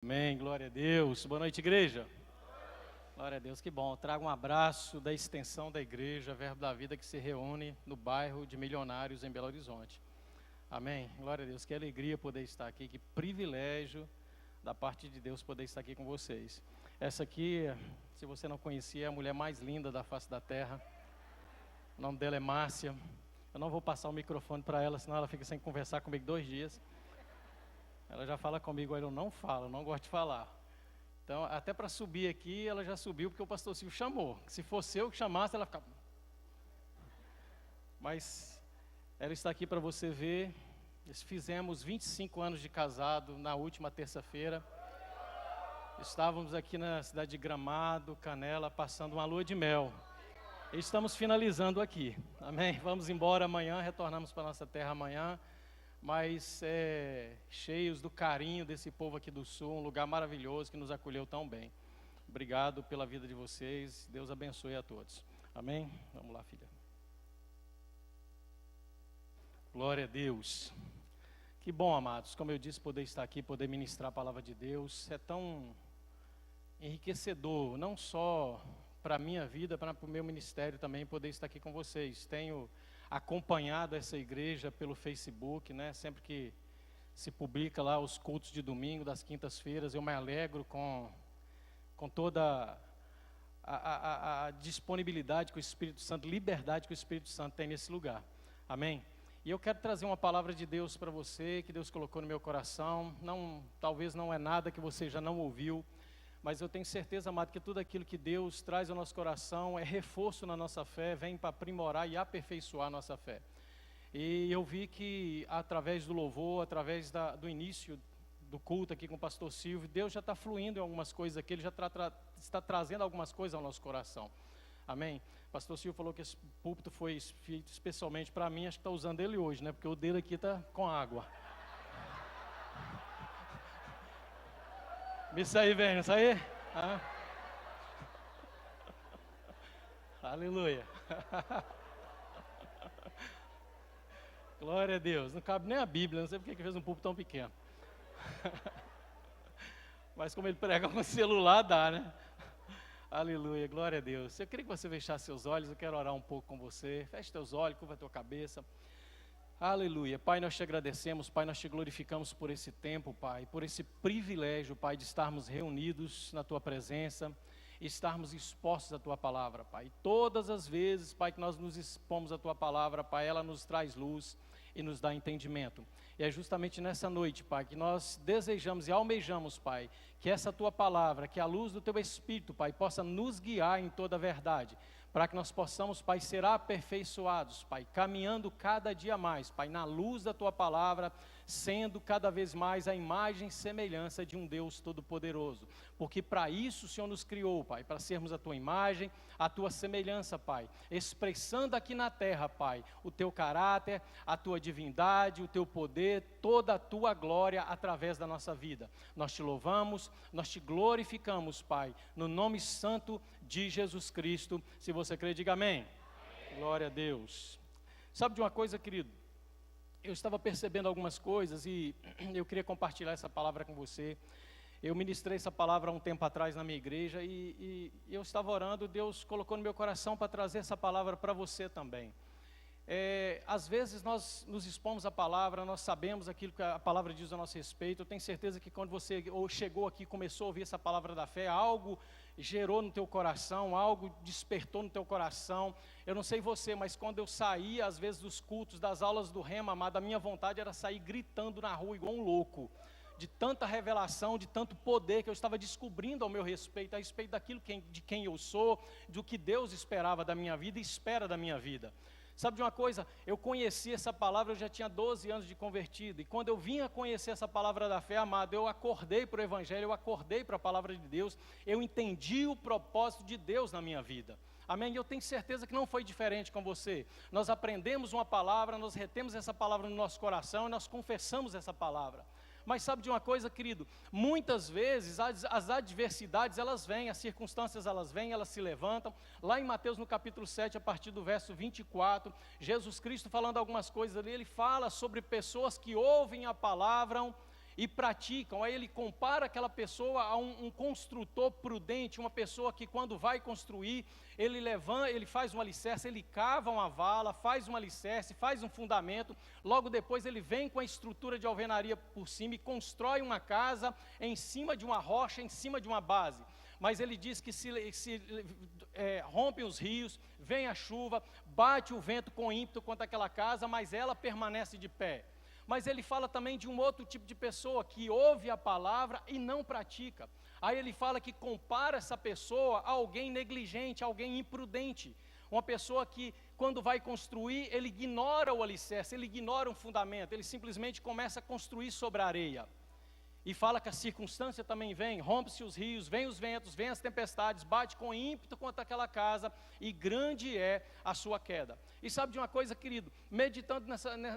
Amém, glória a Deus. Boa noite, igreja. Glória a Deus, que bom. Trago um abraço da extensão da igreja, Verbo da Vida, que se reúne no bairro de Milionários, em Belo Horizonte. Amém, glória a Deus. Que alegria poder estar aqui, que privilégio da parte de Deus poder estar aqui com vocês. Essa aqui, se você não conhecia, é a mulher mais linda da face da terra. O nome dela é Márcia. Eu não vou passar o microfone para ela, senão ela fica sem conversar comigo 2 dias. Ela já fala comigo, eu não falo, não gosto de falar. Então, até para subir aqui, ela já subiu porque o pastor Silvio chamou. Se fosse eu que chamasse, ela ficava... Mas ela está aqui para você ver. Fizemos 25 anos de casado na última terça-feira. Estávamos aqui na cidade de Gramado, Canela, passando uma lua de mel. E estamos finalizando aqui. Amém? Vamos embora amanhã, retornamos para a nossa terra amanhã. Mas cheios do carinho desse povo aqui do Sul, um lugar maravilhoso que nos acolheu tão bem. Obrigado pela vida de vocês, Deus abençoe a todos. Amém? Vamos lá, filha. Glória a Deus. Que bom, amados, como eu disse, poder estar aqui, poder ministrar a palavra de Deus, é tão enriquecedor, não só para a minha vida, para o meu ministério também, poder estar aqui com vocês. Tenho acompanhado essa igreja pelo Facebook, né? Sempre que se publica lá os cultos de domingo, das quintas-feiras, eu me alegro com toda a disponibilidade que o Espírito Santo, liberdade que o Espírito Santo tem nesse lugar. Amém? E eu quero trazer uma palavra de Deus para você, que Deus colocou no meu coração. Talvez não é nada que você já não ouviu, mas eu tenho certeza, amado, que tudo aquilo que Deus traz ao nosso coração é reforço na nossa fé, vem para aprimorar e aperfeiçoar a nossa fé. E eu vi que através do louvor, através do início do culto aqui com o pastor Silvio, Deus já está fluindo em algumas coisas aqui, Ele já está trazendo algumas coisas ao nosso coração. Amém? O pastor Silvio falou que esse púlpito foi feito especialmente para mim, acho que está usando ele hoje, né? Porque o dele aqui está com água. Isso aí, velho, isso aí? Ah. Aleluia. Glória a Deus. Não cabe nem a Bíblia, não sei porque que fez um púlpito tão pequeno. Mas como ele prega com o celular, dá, né? Aleluia, glória a Deus. Eu queria que você fechasse seus olhos, eu quero orar um pouco com você. Feche teus olhos, curva a tua cabeça. Aleluia. Pai, nós te agradecemos, Pai, nós te glorificamos por esse tempo, Pai, por esse privilégio, Pai, de estarmos reunidos na Tua presença, estarmos expostos à Tua palavra, Pai. Todas as vezes, Pai, que nós nos expomos à Tua palavra, Pai, ela nos traz luz e nos dá entendimento. E é justamente nessa noite, Pai, que nós desejamos e almejamos, Pai, que essa Tua palavra, que a luz do Teu Espírito, Pai, possa nos guiar em toda a verdade, para que nós possamos, Pai, ser aperfeiçoados, Pai, caminhando cada dia mais, Pai, na luz da Tua palavra, sendo cada vez mais a imagem e semelhança de um Deus Todo-Poderoso, porque para isso o Senhor nos criou, Pai, para sermos a Tua imagem, a Tua semelhança, Pai, expressando aqui na terra, Pai, o Teu caráter, a Tua divindade, o Teu poder, toda a Tua glória através da nossa vida. Nós Te louvamos, nós Te glorificamos, Pai, no nome santo de Jesus Cristo. Se você crê, diga amém. Amém. Glória a Deus. Sabe de uma coisa, querido? Eu estava percebendo algumas coisas e eu queria compartilhar essa palavra com você. Eu ministrei essa palavra há um tempo atrás na minha igreja e eu estava orando, Deus colocou no meu coração para trazer essa palavra para você também. Às vezes nós nos expomos à palavra, nós sabemos aquilo que a palavra diz a nosso respeito. Eu tenho certeza que quando você chegou aqui, começou a ouvir essa palavra da fé, algo gerou no teu coração, algo despertou no teu coração. Eu não sei você, mas quando eu saía às vezes dos cultos, das aulas do Rema, amado, a minha vontade era sair gritando na rua igual um louco, de tanta revelação, de tanto poder que eu estava descobrindo ao meu respeito, a respeito daquilo de quem eu sou, do que Deus esperava da minha vida e espera da minha vida. Sabe de uma coisa? Eu conheci essa palavra, eu já tinha 12 anos de convertido, e quando eu vim a conhecer essa palavra da fé, amado, eu acordei para o Evangelho, eu acordei para a palavra de Deus, eu entendi o propósito de Deus na minha vida. Amém? E eu tenho certeza que não foi diferente com você. Nós aprendemos uma palavra, nós retemos essa palavra no nosso coração e nós confessamos essa palavra. Mas sabe de uma coisa, querido? Muitas vezes as adversidades, elas vêm, as circunstâncias, elas vêm, elas se levantam. Lá em Mateus, no capítulo 7, a partir do verso 24, Jesus Cristo falando algumas coisas ali, ele fala sobre pessoas que ouvem a palavra e praticam. Aí ele compara aquela pessoa a um construtor prudente, uma pessoa que quando vai construir, ele faz um alicerce, ele cava uma vala, faz um alicerce, faz um fundamento, logo depois ele vem com a estrutura de alvenaria por cima e constrói uma casa em cima de uma rocha, em cima de uma base. Mas ele diz que se rompem os rios, vem a chuva, bate o vento com ímpeto contra aquela casa, mas ela permanece de pé. Mas ele fala também de um outro tipo de pessoa que ouve a palavra e não pratica. Aí ele fala que compara essa pessoa a alguém negligente, alguém imprudente. Uma pessoa que, quando vai construir, ele ignora o alicerce, ele ignora um fundamento, ele simplesmente começa a construir sobre a areia. E fala que a circunstância também vem, rompe-se os rios, vem os ventos, vem as tempestades, bate com ímpeto contra aquela casa, e grande é a sua queda. E sabe de uma coisa, querido? Meditando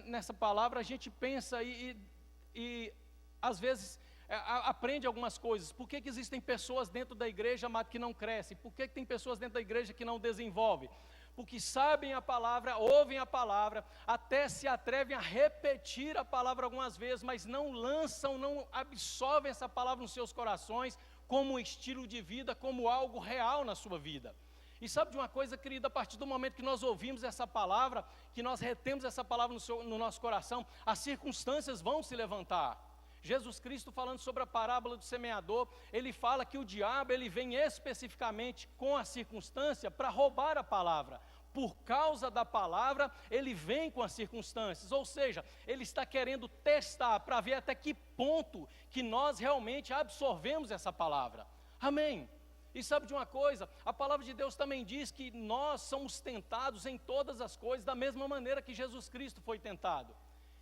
nessa palavra, a gente pensa e às vezes aprende algumas coisas. Por que existem pessoas dentro da igreja, amado, que não crescem? Por que tem pessoas dentro da igreja que não desenvolvem? Porque sabem a palavra, ouvem a palavra, até se atrevem a repetir a palavra algumas vezes, mas não lançam, não absorvem essa palavra nos seus corações como um estilo de vida, como algo real na sua vida. E sabe de uma coisa, querida, a partir do momento que nós ouvimos essa palavra, que nós retemos essa palavra no nosso coração, as circunstâncias vão se levantar. Jesus Cristo, falando sobre a parábola do semeador, ele fala que o diabo, ele vem especificamente com a circunstância para roubar a palavra. Por causa da palavra, ele vem com as circunstâncias, ou seja, ele está querendo testar para ver até que ponto que nós realmente absorvemos essa palavra. Amém? E sabe de uma coisa? A palavra de Deus também diz que nós somos tentados em todas as coisas da mesma maneira que Jesus Cristo foi tentado.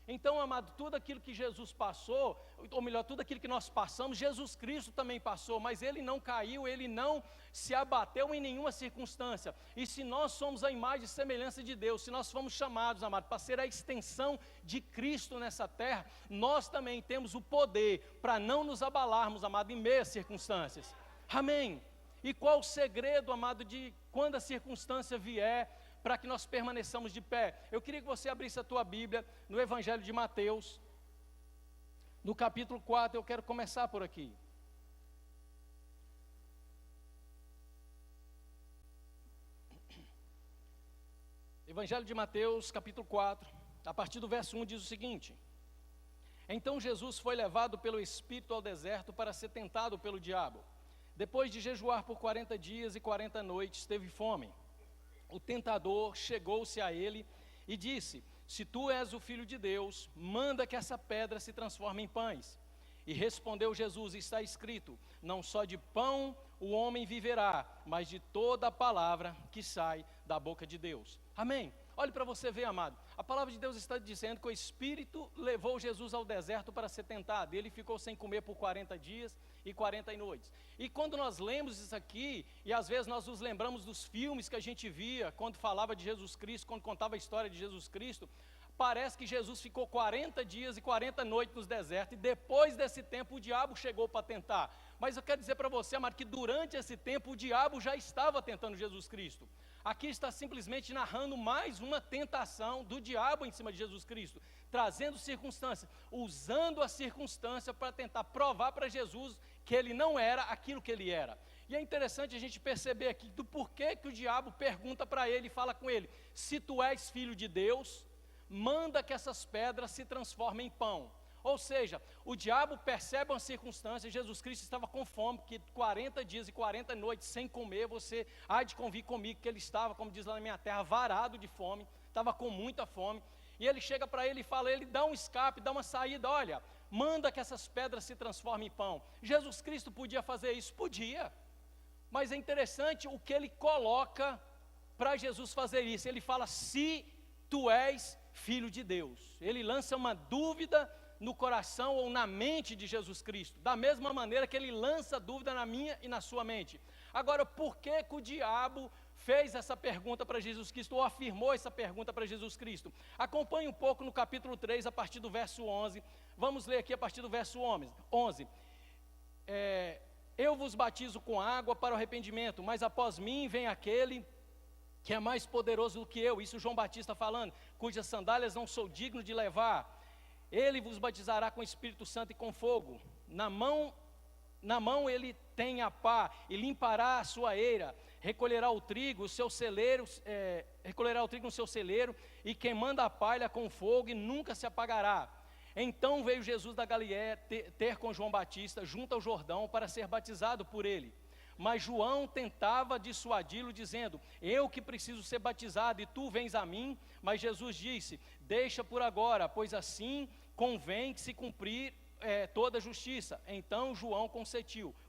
Então, amado, tudo aquilo que Jesus passou, ou melhor, tudo aquilo que nós passamos, Jesus Cristo também passou, mas ele não caiu, ele não se abateu em nenhuma circunstância. E se nós somos a imagem e semelhança de Deus, se nós fomos chamados, amado, para ser a extensão de Cristo nessa terra, nós também temos o poder para não nos abalarmos, amado, em meio às circunstâncias. Amém? E qual o segredo, amado, de quando a circunstância vier, para que nós permaneçamos de pé? Eu queria que você abrisse a tua Bíblia no Evangelho de Mateus, no capítulo 4, eu quero começar por aqui. Evangelho de Mateus, capítulo 4, a partir do verso 1 diz o seguinte: Então Jesus foi levado pelo Espírito ao deserto para ser tentado pelo diabo. Depois de jejuar por 40 dias e 40 noites, teve fome. O tentador chegou-se a ele e disse: Se tu és o Filho de Deus, manda que essa pedra se transforme em pães. E respondeu Jesus: Está escrito, não só de pão o homem viverá, mas de toda a palavra que sai da boca de Deus. Amém? Olhe para você ver, amado. A palavra de Deus está dizendo que o Espírito levou Jesus ao deserto para ser tentado. Ele ficou sem comer por 40 dias e 40 noites. E quando nós lemos isso aqui, e às vezes nós nos lembramos dos filmes que a gente via, quando falava de Jesus Cristo, quando contava a história de Jesus Cristo, parece que Jesus ficou 40 dias e 40 noites no deserto, e depois desse tempo o diabo chegou para tentar. Mas eu quero dizer para você, amado, que durante esse tempo o diabo já estava tentando Jesus Cristo. Aqui está simplesmente narrando mais uma tentação do diabo em cima de Jesus Cristo, trazendo circunstâncias, usando a circunstância para tentar provar para Jesus que ele não era aquilo que ele era. E é interessante a gente perceber aqui do porquê que o diabo pergunta para ele e fala com ele: se tu és filho de Deus, manda que essas pedras se transformem em pão. Ou seja, o diabo percebe uma circunstância. Jesus Cristo estava com fome, porque 40 dias e 40 noites sem comer, você há de convir comigo que ele estava, como diz lá na minha terra, varado de fome, estava com muita fome. E ele chega para ele e fala, ele dá um escape, dá uma saída: olha, manda que essas pedras se transformem em pão. Jesus Cristo podia fazer isso? Podia. Mas é interessante o que ele coloca para Jesus fazer isso. Ele fala: se tu és filho de Deus. Ele lança uma dúvida no coração ou na mente de Jesus Cristo, da mesma maneira que ele lança dúvida na minha e na sua mente. Agora, por que o diabo fez essa pergunta para Jesus Cristo, ou afirmou essa pergunta para Jesus Cristo? Acompanhe um pouco no capítulo 3, a partir do verso 11, vamos ler aqui a partir do verso 11. Eu vos batizo com água para o arrependimento, mas após mim vem aquele que é mais poderoso do que eu, isso João Batista falando, cujas sandálias não sou digno de levar. Ele vos batizará com o Espírito Santo e com fogo. Na mão ele tem a pá, e limpará a sua eira, recolherá o trigo, recolherá o trigo no seu celeiro, e queimando a palha com fogo, e nunca se apagará. Então veio Jesus da Galiléia ter com João Batista junto ao Jordão para ser batizado por ele. Mas João tentava dissuadi-lo, dizendo: eu que preciso ser batizado, e tu vens a mim? Mas Jesus disse: deixa por agora, pois assim convém que se cumprir toda a justiça. Então João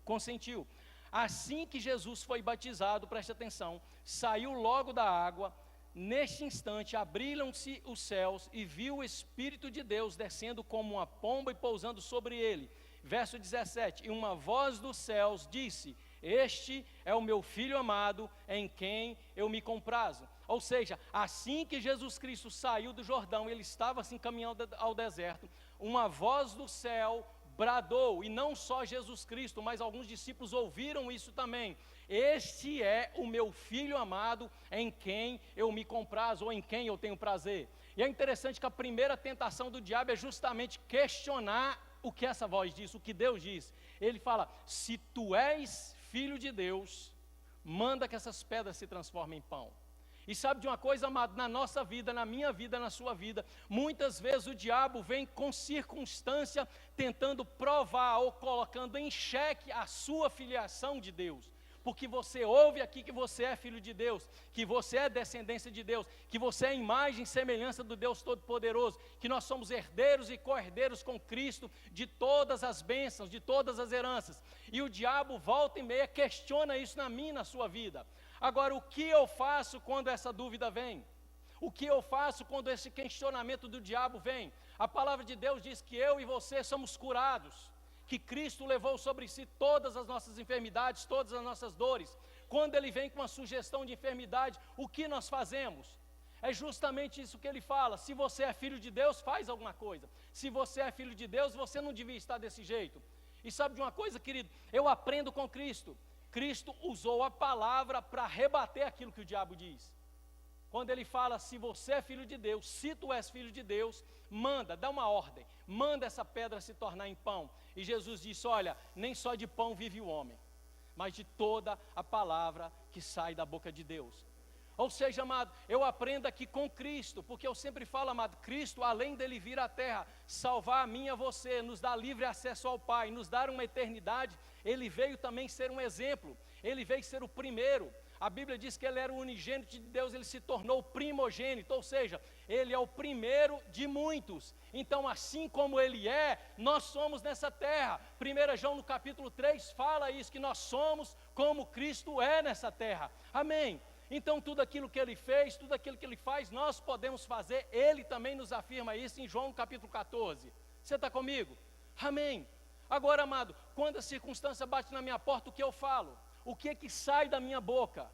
consentiu. Assim que Jesus foi batizado, preste atenção, saiu logo da água. Neste instante abriram-se os céus, e viu o Espírito de Deus descendo como uma pomba e pousando sobre ele. Verso 17: e uma voz dos céus disse: este é o meu Filho amado, em quem eu me comprazo. Ou seja, assim que Jesus Cristo saiu do Jordão, ele estava assim caminhando ao deserto, uma voz do céu bradou, e não só Jesus Cristo, mas alguns discípulos ouviram isso também: este é o meu Filho amado, em quem eu me comprazo, ou em quem eu tenho prazer. E é interessante que a primeira tentação do diabo é justamente questionar o que essa voz diz, o que Deus diz. Ele fala: se tu és Filho de Deus, manda que essas pedras se transformem em pão. E sabe de uma coisa, amado, na nossa vida, na minha vida, na sua vida, muitas vezes o diabo vem com circunstância, tentando provar ou colocando em xeque a sua filiação de Deus. Porque você ouve aqui que você é filho de Deus, que você é descendência de Deus, que você é imagem e semelhança do Deus Todo-Poderoso, que nós somos herdeiros e co-herdeiros com Cristo de todas as bênçãos, de todas as heranças. E o diabo volta e meia questiona isso na minha e na sua vida. Agora, o que eu faço quando essa dúvida vem? O que eu faço quando esse questionamento do diabo vem? A palavra de Deus diz que eu e você somos curados, que Cristo levou sobre si todas as nossas enfermidades, todas as nossas dores. Quando ele vem com uma sugestão de enfermidade, o que nós fazemos? É justamente isso que ele fala: se você é filho de Deus, faz alguma coisa. Se você é filho de Deus, você não devia estar desse jeito. E sabe de uma coisa, querido? Eu aprendo com Cristo. Cristo usou a palavra para rebater aquilo que o diabo diz. Quando ele fala: se você é filho de Deus, se tu és filho de Deus, manda, dá uma ordem, manda essa pedra se tornar em pão. E Jesus disse: olha, nem só de pão vive o homem, mas de toda a palavra que sai da boca de Deus. Ou seja, amado, eu aprendo aqui com Cristo, porque eu sempre falo, amado, Cristo, além dele vir à terra, salvar a mim e a você, nos dar livre acesso ao Pai, nos dar uma eternidade, ele veio também ser um exemplo, ele veio ser o primeiro. A Bíblia diz que ele era o unigênito de Deus, ele se tornou o primogênito, ou seja, ele é o primeiro de muitos. Então, assim como ele é, nós somos nessa terra. 1 João no capítulo 3 fala isso, que nós somos como Cristo é nessa terra. Amém? Então, tudo aquilo que ele fez, tudo aquilo que ele faz, nós podemos fazer. Ele também nos afirma isso em João capítulo 14. Você está comigo? Amém? Agora, amado, quando a circunstância bate na minha porta, o que eu falo? O que é que sai da minha boca?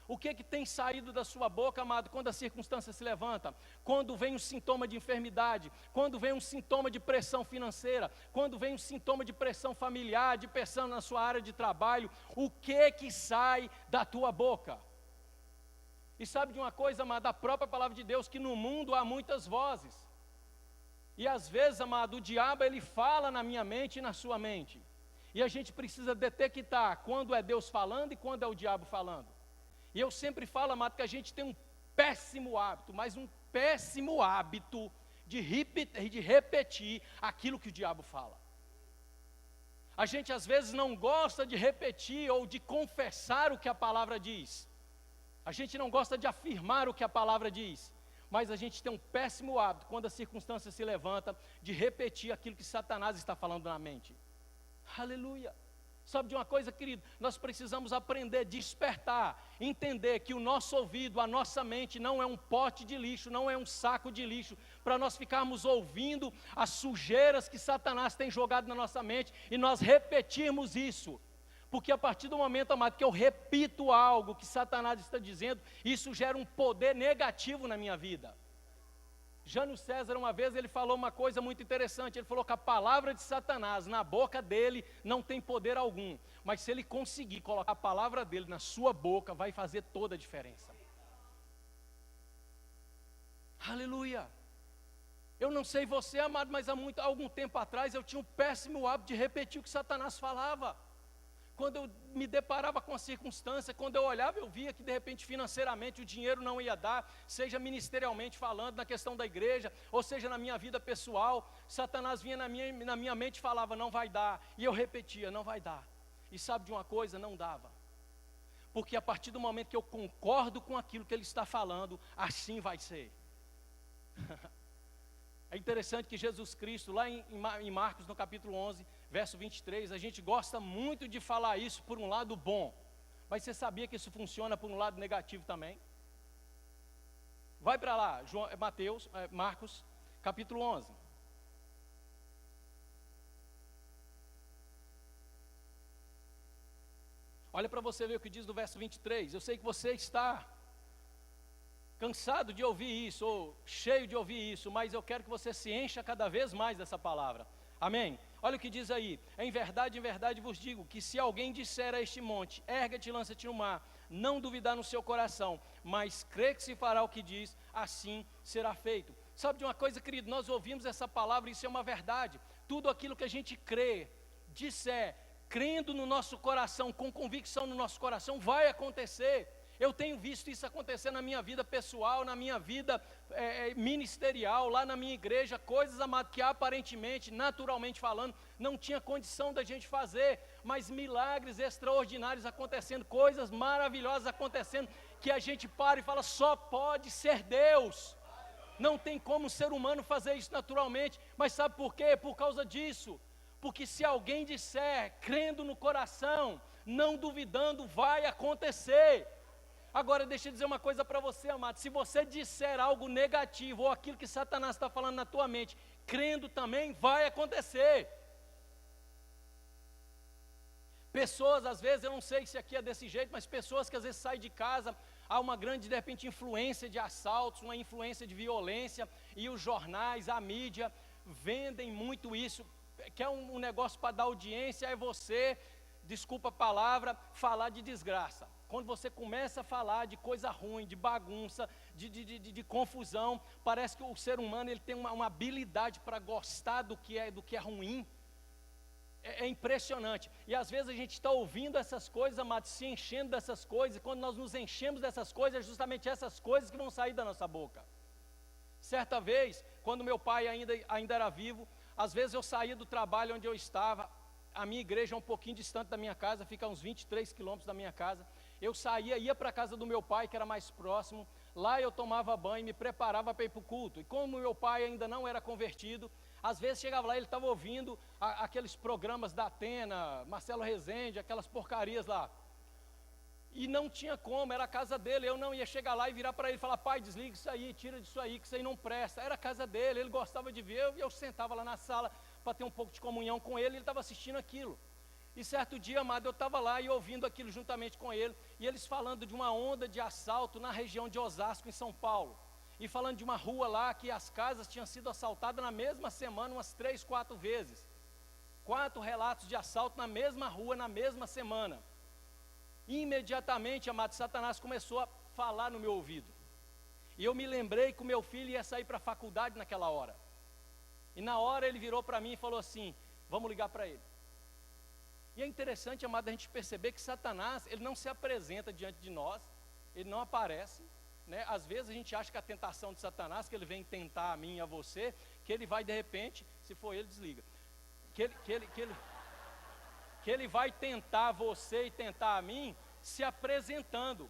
O que é que tem saído da sua boca, amado, quando a circunstância se levanta? Quando vem um sintoma de enfermidade, quando vem um sintoma de pressão financeira, quando vem um sintoma de pressão familiar, de pressão na sua área de trabalho, o que é que sai da tua boca? E sabe de uma coisa, amado, a própria palavra de Deus, que no mundo há muitas vozes. E às vezes, amado, o diabo ele fala na minha mente e na sua mente. E a gente precisa detectar quando é Deus falando e quando é o diabo falando. E eu sempre falo, amado, que a gente tem um péssimo hábito, mas um péssimo hábito de repetir aquilo que o diabo fala. A gente às vezes não gosta de repetir ou de confessar o que a palavra diz. A gente não gosta de afirmar o que a palavra diz. Mas a gente tem um péssimo hábito, quando a circunstância se levanta, de repetir aquilo que Satanás está falando na mente. Aleluia. Sabe de uma coisa, querido? Nós precisamos aprender, despertar, entender que o nosso ouvido, a nossa mente não é um pote de lixo, não é um saco de lixo, para nós ficarmos ouvindo as sujeiras que Satanás tem jogado na nossa mente e nós repetirmos isso. Porque a partir do momento, amado, que eu repito algo que Satanás está dizendo, isso gera um poder negativo na minha vida. Jânio César, uma vez, ele falou uma coisa muito interessante. Ele falou que a palavra de Satanás na boca dele não tem poder algum. Mas se ele conseguir colocar a palavra dele na sua boca, vai fazer toda a diferença. Aleluia. Eu não sei você, amado, mas há algum tempo atrás eu tinha um péssimo hábito de repetir o que Satanás falava. Quando eu me deparava com a circunstância, quando eu olhava, eu via que de repente financeiramente o dinheiro não ia dar, seja ministerialmente falando, na questão da igreja, ou seja na minha vida pessoal, Satanás vinha na minha mente e falava, não vai dar, e eu repetia, não vai dar. E sabe de uma coisa? Não dava. Porque a partir do momento que eu concordo com aquilo que ele está falando, assim vai ser. É interessante que Jesus Cristo, lá em Marcos, no capítulo 11, verso 23, a gente gosta muito de falar isso por um lado bom. Mas você sabia que isso funciona por um lado negativo também? Vai para lá, Marcos, capítulo 11. Olha para você ver o que diz no verso 23. Eu sei que você está cansado de ouvir isso, ou cheio de ouvir isso, mas eu quero que você se encha cada vez mais dessa palavra. Amém? Olha o que diz aí, em verdade vos digo, que se alguém disser a este monte, erga-te e lança-te no mar, não duvidar no seu coração, mas crê que se fará o que diz, assim será feito. Sabe de uma coisa, querido, nós ouvimos essa palavra, isso é uma verdade, tudo aquilo que a gente crê, disser, crendo no nosso coração, com convicção no nosso coração, vai acontecer. Eu tenho visto isso acontecer na minha vida pessoal, na minha vida ministerial, lá na minha igreja, coisas, amado, que aparentemente, naturalmente falando, não tinha condição da gente fazer, mas milagres extraordinários acontecendo, coisas maravilhosas acontecendo, que a gente para e fala, só pode ser Deus. Não tem como um ser humano fazer isso naturalmente, mas sabe por quê? Por causa disso. Porque se alguém disser, crendo no coração, não duvidando, vai acontecer. Agora deixa eu dizer uma coisa para você, amado, se você disser algo negativo, ou aquilo que Satanás está falando na tua mente, crendo também, vai acontecer. Pessoas, às vezes, eu não sei se aqui é desse jeito, mas pessoas que às vezes saem de casa, há uma grande, de repente, influência de assaltos, uma influência de violência, e os jornais, a mídia, vendem muito isso, que é um negócio para dar audiência, é você, desculpa a palavra, falar de desgraça. Quando você começa a falar de coisa ruim, de bagunça, de confusão, parece que o ser humano ele tem uma habilidade para gostar do que é ruim. É impressionante. E às vezes a gente está ouvindo essas coisas, amado, se enchendo dessas coisas, e quando nós nos enchemos dessas coisas, é justamente essas coisas que vão sair da nossa boca. Certa vez, quando meu pai ainda era vivo, às vezes eu saía do trabalho onde eu estava, a minha igreja é um pouquinho distante da minha casa, fica a uns 23 quilômetros da minha casa. Eu saía, ia para a casa do meu pai, que era mais próximo, lá eu tomava banho, me preparava para ir para o culto, e como meu pai ainda não era convertido, às vezes chegava lá, ele estava ouvindo aqueles programas da Atena, Marcelo Rezende, aquelas porcarias lá, e não tinha como, era a casa dele, eu não ia chegar lá e virar para ele e falar, pai, desliga isso aí, tira disso aí, que isso aí não presta, era a casa dele, ele gostava de ver, eu sentava lá na sala para ter um pouco de comunhão com ele, ele estava assistindo aquilo. E certo dia, amado, eu estava lá e ouvindo aquilo juntamente com ele, e eles falando de uma onda de assalto na região de Osasco, em São Paulo, e falando de uma rua lá que as casas tinham sido assaltadas na mesma semana, umas 3, 4 vezes, 4 relatos de assalto na mesma rua, na mesma semana. Imediatamente, amado, Satanás começou a falar no meu ouvido, e eu me lembrei que o meu filho ia sair para a faculdade naquela hora, e na hora ele virou para mim e falou assim, vamos ligar para ele. E é interessante, amado, a gente perceber que Satanás, ele não se apresenta diante de nós, ele não aparece, né? Às vezes a gente acha que a tentação de Satanás, que ele vem tentar a mim e a você, que ele vai de repente, se for ele, desliga, que ele vai tentar você e tentar a mim, se apresentando.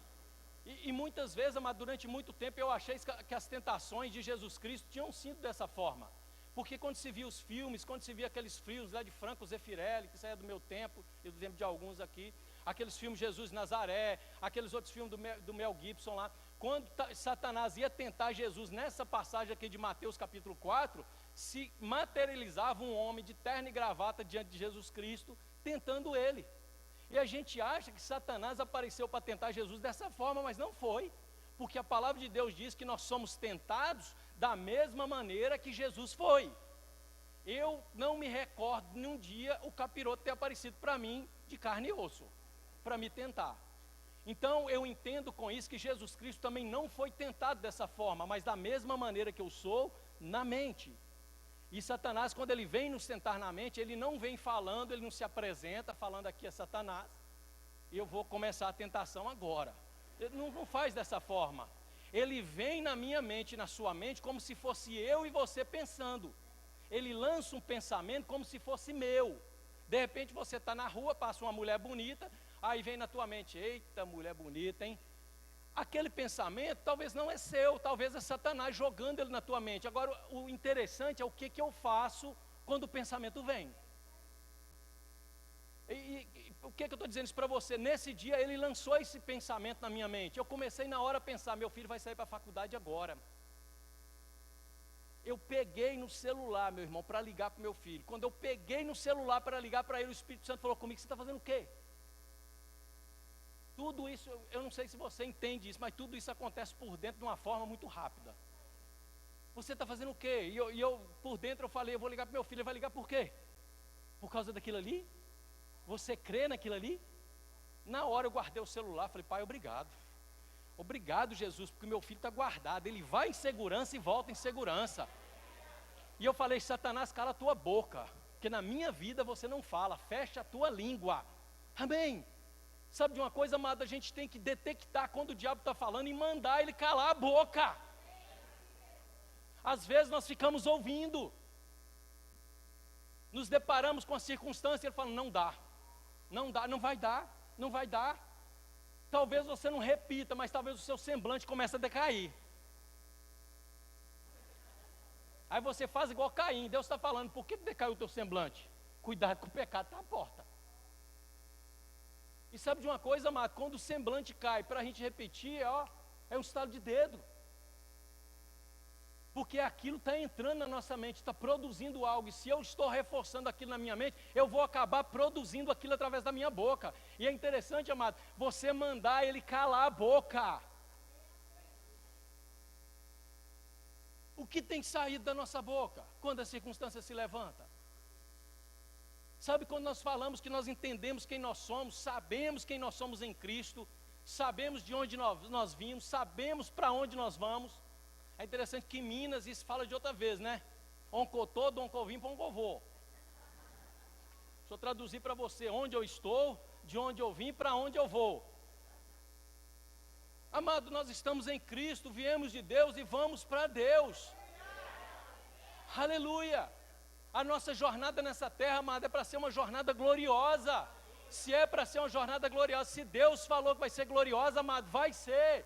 E muitas vezes, amado, durante muito tempo eu achei que as tentações de Jesus Cristo tinham sido dessa forma. Porque quando se via os filmes, quando se via aqueles filmes lá de Franco Zeffirelli, que isso aí é do meu tempo, e do tempo de alguns aqui, aqueles filmes Jesus de Nazaré, aqueles outros filmes do Mel Gibson lá, quando Satanás ia tentar Jesus, nessa passagem aqui de Mateus capítulo 4, se materializava um homem de terno e gravata diante de Jesus Cristo, tentando ele. E a gente acha que Satanás apareceu para tentar Jesus dessa forma, mas não foi, porque a palavra de Deus diz que nós somos tentados da mesma maneira que Jesus foi. Eu não me recordo num dia o capiroto ter aparecido para mim de carne e osso, para me tentar. Então eu entendo com isso que Jesus Cristo também não foi tentado dessa forma, mas da mesma maneira que eu sou, na mente. E Satanás, quando ele vem nos tentar na mente, ele não vem falando, ele não se apresenta falando aqui é Satanás, e eu vou começar a tentação agora. Ele não faz dessa forma. Ele vem na minha mente, na sua mente, como se fosse eu e você pensando. Ele lança um pensamento como se fosse meu. De repente você está na rua, passa uma mulher bonita, aí vem na tua mente, eita mulher bonita, hein? Aquele pensamento talvez não é seu, talvez é Satanás jogando ele na tua mente. Agora o interessante é o que eu faço quando o pensamento vem. O que eu estou dizendo isso para você? Nesse dia ele lançou esse pensamento na minha mente. Eu comecei na hora a pensar, meu filho vai sair para a faculdade agora. Eu peguei no celular, meu irmão, para ligar para o meu filho. Quando eu peguei no celular para ligar para ele, o Espírito Santo falou comigo, você está fazendo o quê? Tudo isso, eu não sei se você entende isso, mas tudo isso acontece por dentro de uma forma muito rápida. Você está fazendo o quê? E eu, por dentro, eu falei, eu vou ligar para o meu filho. Ele vai ligar por quê? Por causa daquilo ali? Você crê naquilo ali? Na hora eu guardei o celular, falei, pai, obrigado. Obrigado, Jesus, porque meu filho está guardado. Ele vai em segurança e volta em segurança. E eu falei, Satanás, cala a tua boca, porque na minha vida você não fala, fecha a tua língua. Amém? Sabe de uma coisa, amado, a gente tem que detectar quando o diabo está falando e mandar ele calar a boca. Às vezes nós ficamos ouvindo, nos deparamos com a circunstância e ele fala, não dá, não vai dar. Talvez você não repita, mas talvez o seu semblante comece a decair. Aí você faz igual Caim, Deus está falando, por que decaiu o teu semblante? Cuidado com o pecado, está à porta. E sabe de uma coisa, amado, quando o semblante cai, para a gente repetir, é um estalo de dedo. Porque aquilo está entrando na nossa mente, está produzindo algo, e se eu estou reforçando aquilo na minha mente, eu vou acabar produzindo aquilo através da minha boca. E é interessante, amado, você mandar ele calar a boca. O que tem saído da nossa boca, quando a circunstância se levanta? Sabe quando nós falamos que nós entendemos quem nós somos, sabemos quem nós somos em Cristo, sabemos de onde nós vimos, sabemos para onde nós vamos. É interessante que em Minas isso fala de outra vez, né? Oncotô, doncovim, poncovô. Deixa eu traduzir para você, onde eu estou, de onde eu vim, para onde eu vou. Amado, nós estamos em Cristo, viemos de Deus e vamos para Deus. Aleluia! A nossa jornada nessa terra, amado, é para ser uma jornada gloriosa. Se é para ser uma jornada gloriosa, se Deus falou que vai ser gloriosa, amado, vai ser.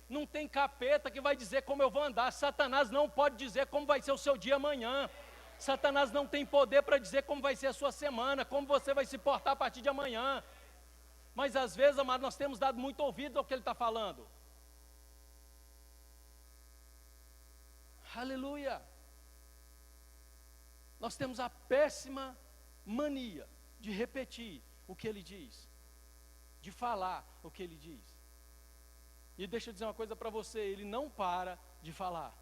Não tem capeta que vai dizer como eu vou andar. Satanás não pode dizer como vai ser o seu dia amanhã. Satanás não tem poder para dizer como vai ser a sua semana, como você vai se portar a partir de amanhã. Mas às vezes, amado, nós temos dado muito ouvido ao que ele está falando. Aleluia! Nós temos a péssima mania de repetir o que ele diz, de falar o que ele diz. E deixa eu dizer uma coisa para você, ele não para de falar.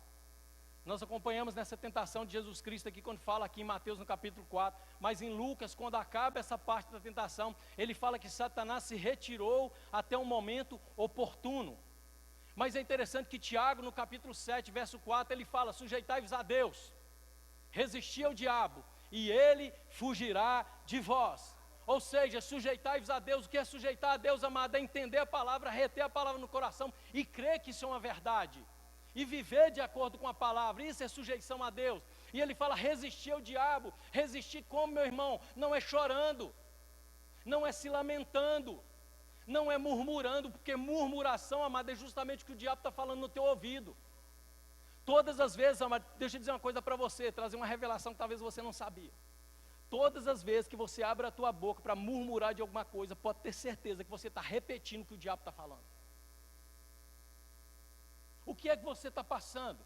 Nós acompanhamos nessa tentação de Jesus Cristo aqui, quando fala aqui em Mateus no capítulo 4, mas em Lucas, quando acaba essa parte da tentação, ele fala que Satanás se retirou até um momento oportuno. Mas é interessante que Tiago, no capítulo 7, verso 4, ele fala, sujeitai-vos a Deus, resisti ao diabo, e ele fugirá de vós. Ou seja, sujeitai-vos a Deus. O que é sujeitar a Deus, amado? É entender a palavra, reter a palavra no coração e crer que isso é uma verdade. E viver de acordo com a palavra, isso é sujeição a Deus. E ele fala, resistir ao diabo. Resistir como, meu irmão? Não é chorando, não é se lamentando, não é murmurando, porque murmuração, amado, é justamente o que o diabo está falando no teu ouvido. Todas as vezes, amado, deixa eu dizer uma coisa para você, trazer uma revelação que talvez você não sabia. Todas as vezes que você abre a tua boca para murmurar de alguma coisa, pode ter certeza que você está repetindo o que o diabo está falando. O que é que você está passando?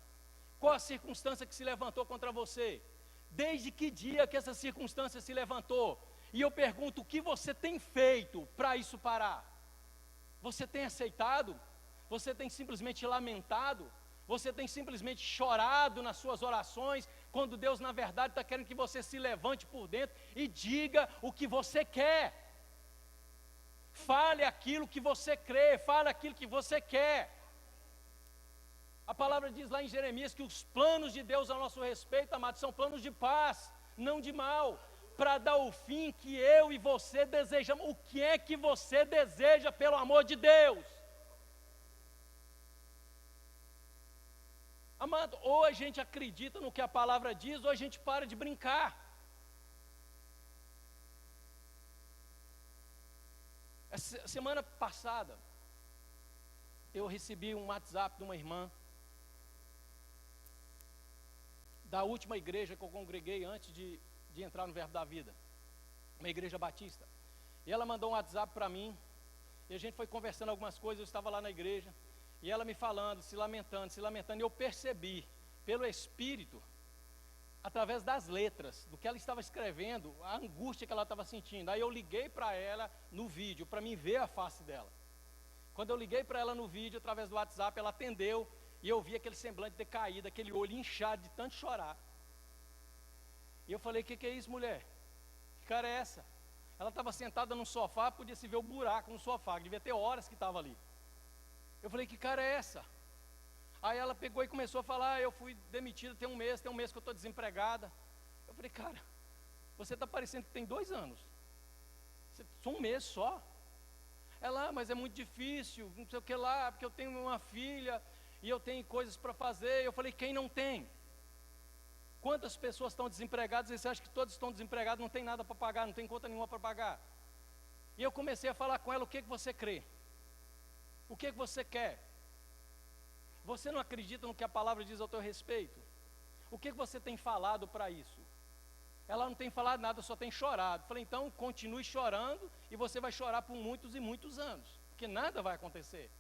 Qual a circunstância que se levantou contra você? Desde que dia que essa circunstância se levantou? E eu pergunto, o que você tem feito para isso parar? Você tem aceitado? Você tem simplesmente lamentado? Você tem simplesmente chorado nas suas orações, quando Deus na verdade está querendo que você se levante por dentro e diga o que você quer. Fale aquilo que você crê, fale aquilo que você quer. A palavra diz lá em Jeremias que os planos de Deus a nosso respeito, amados, são planos de paz, não de mal, para dar o fim que eu e você desejamos. O que é que você deseja, pelo amor de Deus? Amado, ou a gente acredita no que a palavra diz, ou a gente para de brincar. Essa semana passada, eu recebi um WhatsApp de uma irmã, da última igreja que eu congreguei antes de entrar no Verbo da Vida, uma igreja batista. E ela mandou um WhatsApp para mim, e a gente foi conversando algumas coisas, eu estava lá na igreja, e ela me falando, se lamentando, e eu percebi, pelo Espírito, através das letras, do que ela estava escrevendo, a angústia que ela estava sentindo. Aí eu liguei para ela no vídeo, para mim ver a face dela. Quando eu liguei para ela no vídeo, através do WhatsApp, ela atendeu, e eu vi aquele semblante decaído, aquele olho inchado de tanto chorar. E eu falei, o que é isso, mulher? Que cara é essa? Ela estava sentada num sofá, podia se ver o buraco no sofá, devia ter horas que estava ali. Eu falei, que cara é essa? Aí ela pegou e começou a falar, eu fui demitida tem um mês que eu estou desempregada. Eu falei, cara, você está parecendo que tem 2 anos. Só um mês só. Ela, mas é muito difícil, não sei o que lá, porque eu tenho uma filha, e eu tenho coisas para fazer. Eu falei, quem não tem? Quantas pessoas estão desempregadas e você acha que todos estão desempregados, não tem nada para pagar, não tem conta nenhuma para pagar? E eu comecei a falar com ela, o que você crê? O que você quer? Você não acredita no que a palavra diz ao teu respeito? O que você tem falado para isso? Ela não tem falado nada, só tem chorado. Falei, então continue chorando e você vai chorar por muitos e muitos anos, porque nada vai acontecer.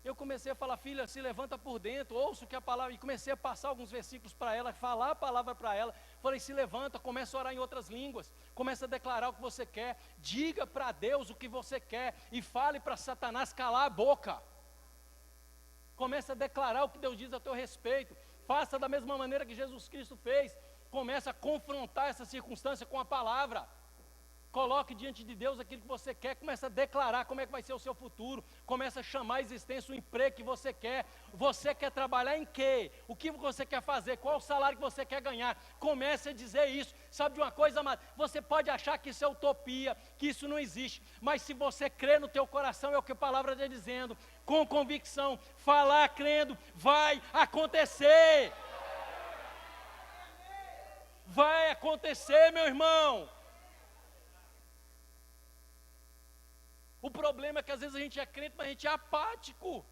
Eu comecei a falar, filha, se levanta por dentro, ouça o que a palavra, e comecei a passar alguns versículos para ela, falar a palavra para ela. Falei, se levanta, começa a orar em outras línguas, começa a declarar o que você quer, diga para Deus o que você quer, e fale para Satanás calar a boca. Começa a declarar o que Deus diz a teu respeito, faça da mesma maneira que Jesus Cristo fez, começa a confrontar essa circunstância com a palavra. Coloque diante de Deus aquilo que você quer, começa a declarar como é que vai ser o seu futuro, começa a chamar a existência o emprego que você quer trabalhar em quê? O que você quer fazer? Qual o salário que você quer ganhar? Comece a dizer isso. Sabe de uma coisa, amado? Você pode achar que isso é utopia, que isso não existe, mas se você crê no teu coração, é o que a palavra está dizendo, com convicção, falar crendo, vai acontecer. Vai acontecer, meu irmão. O problema é que às vezes a gente é crente, mas a gente é apático.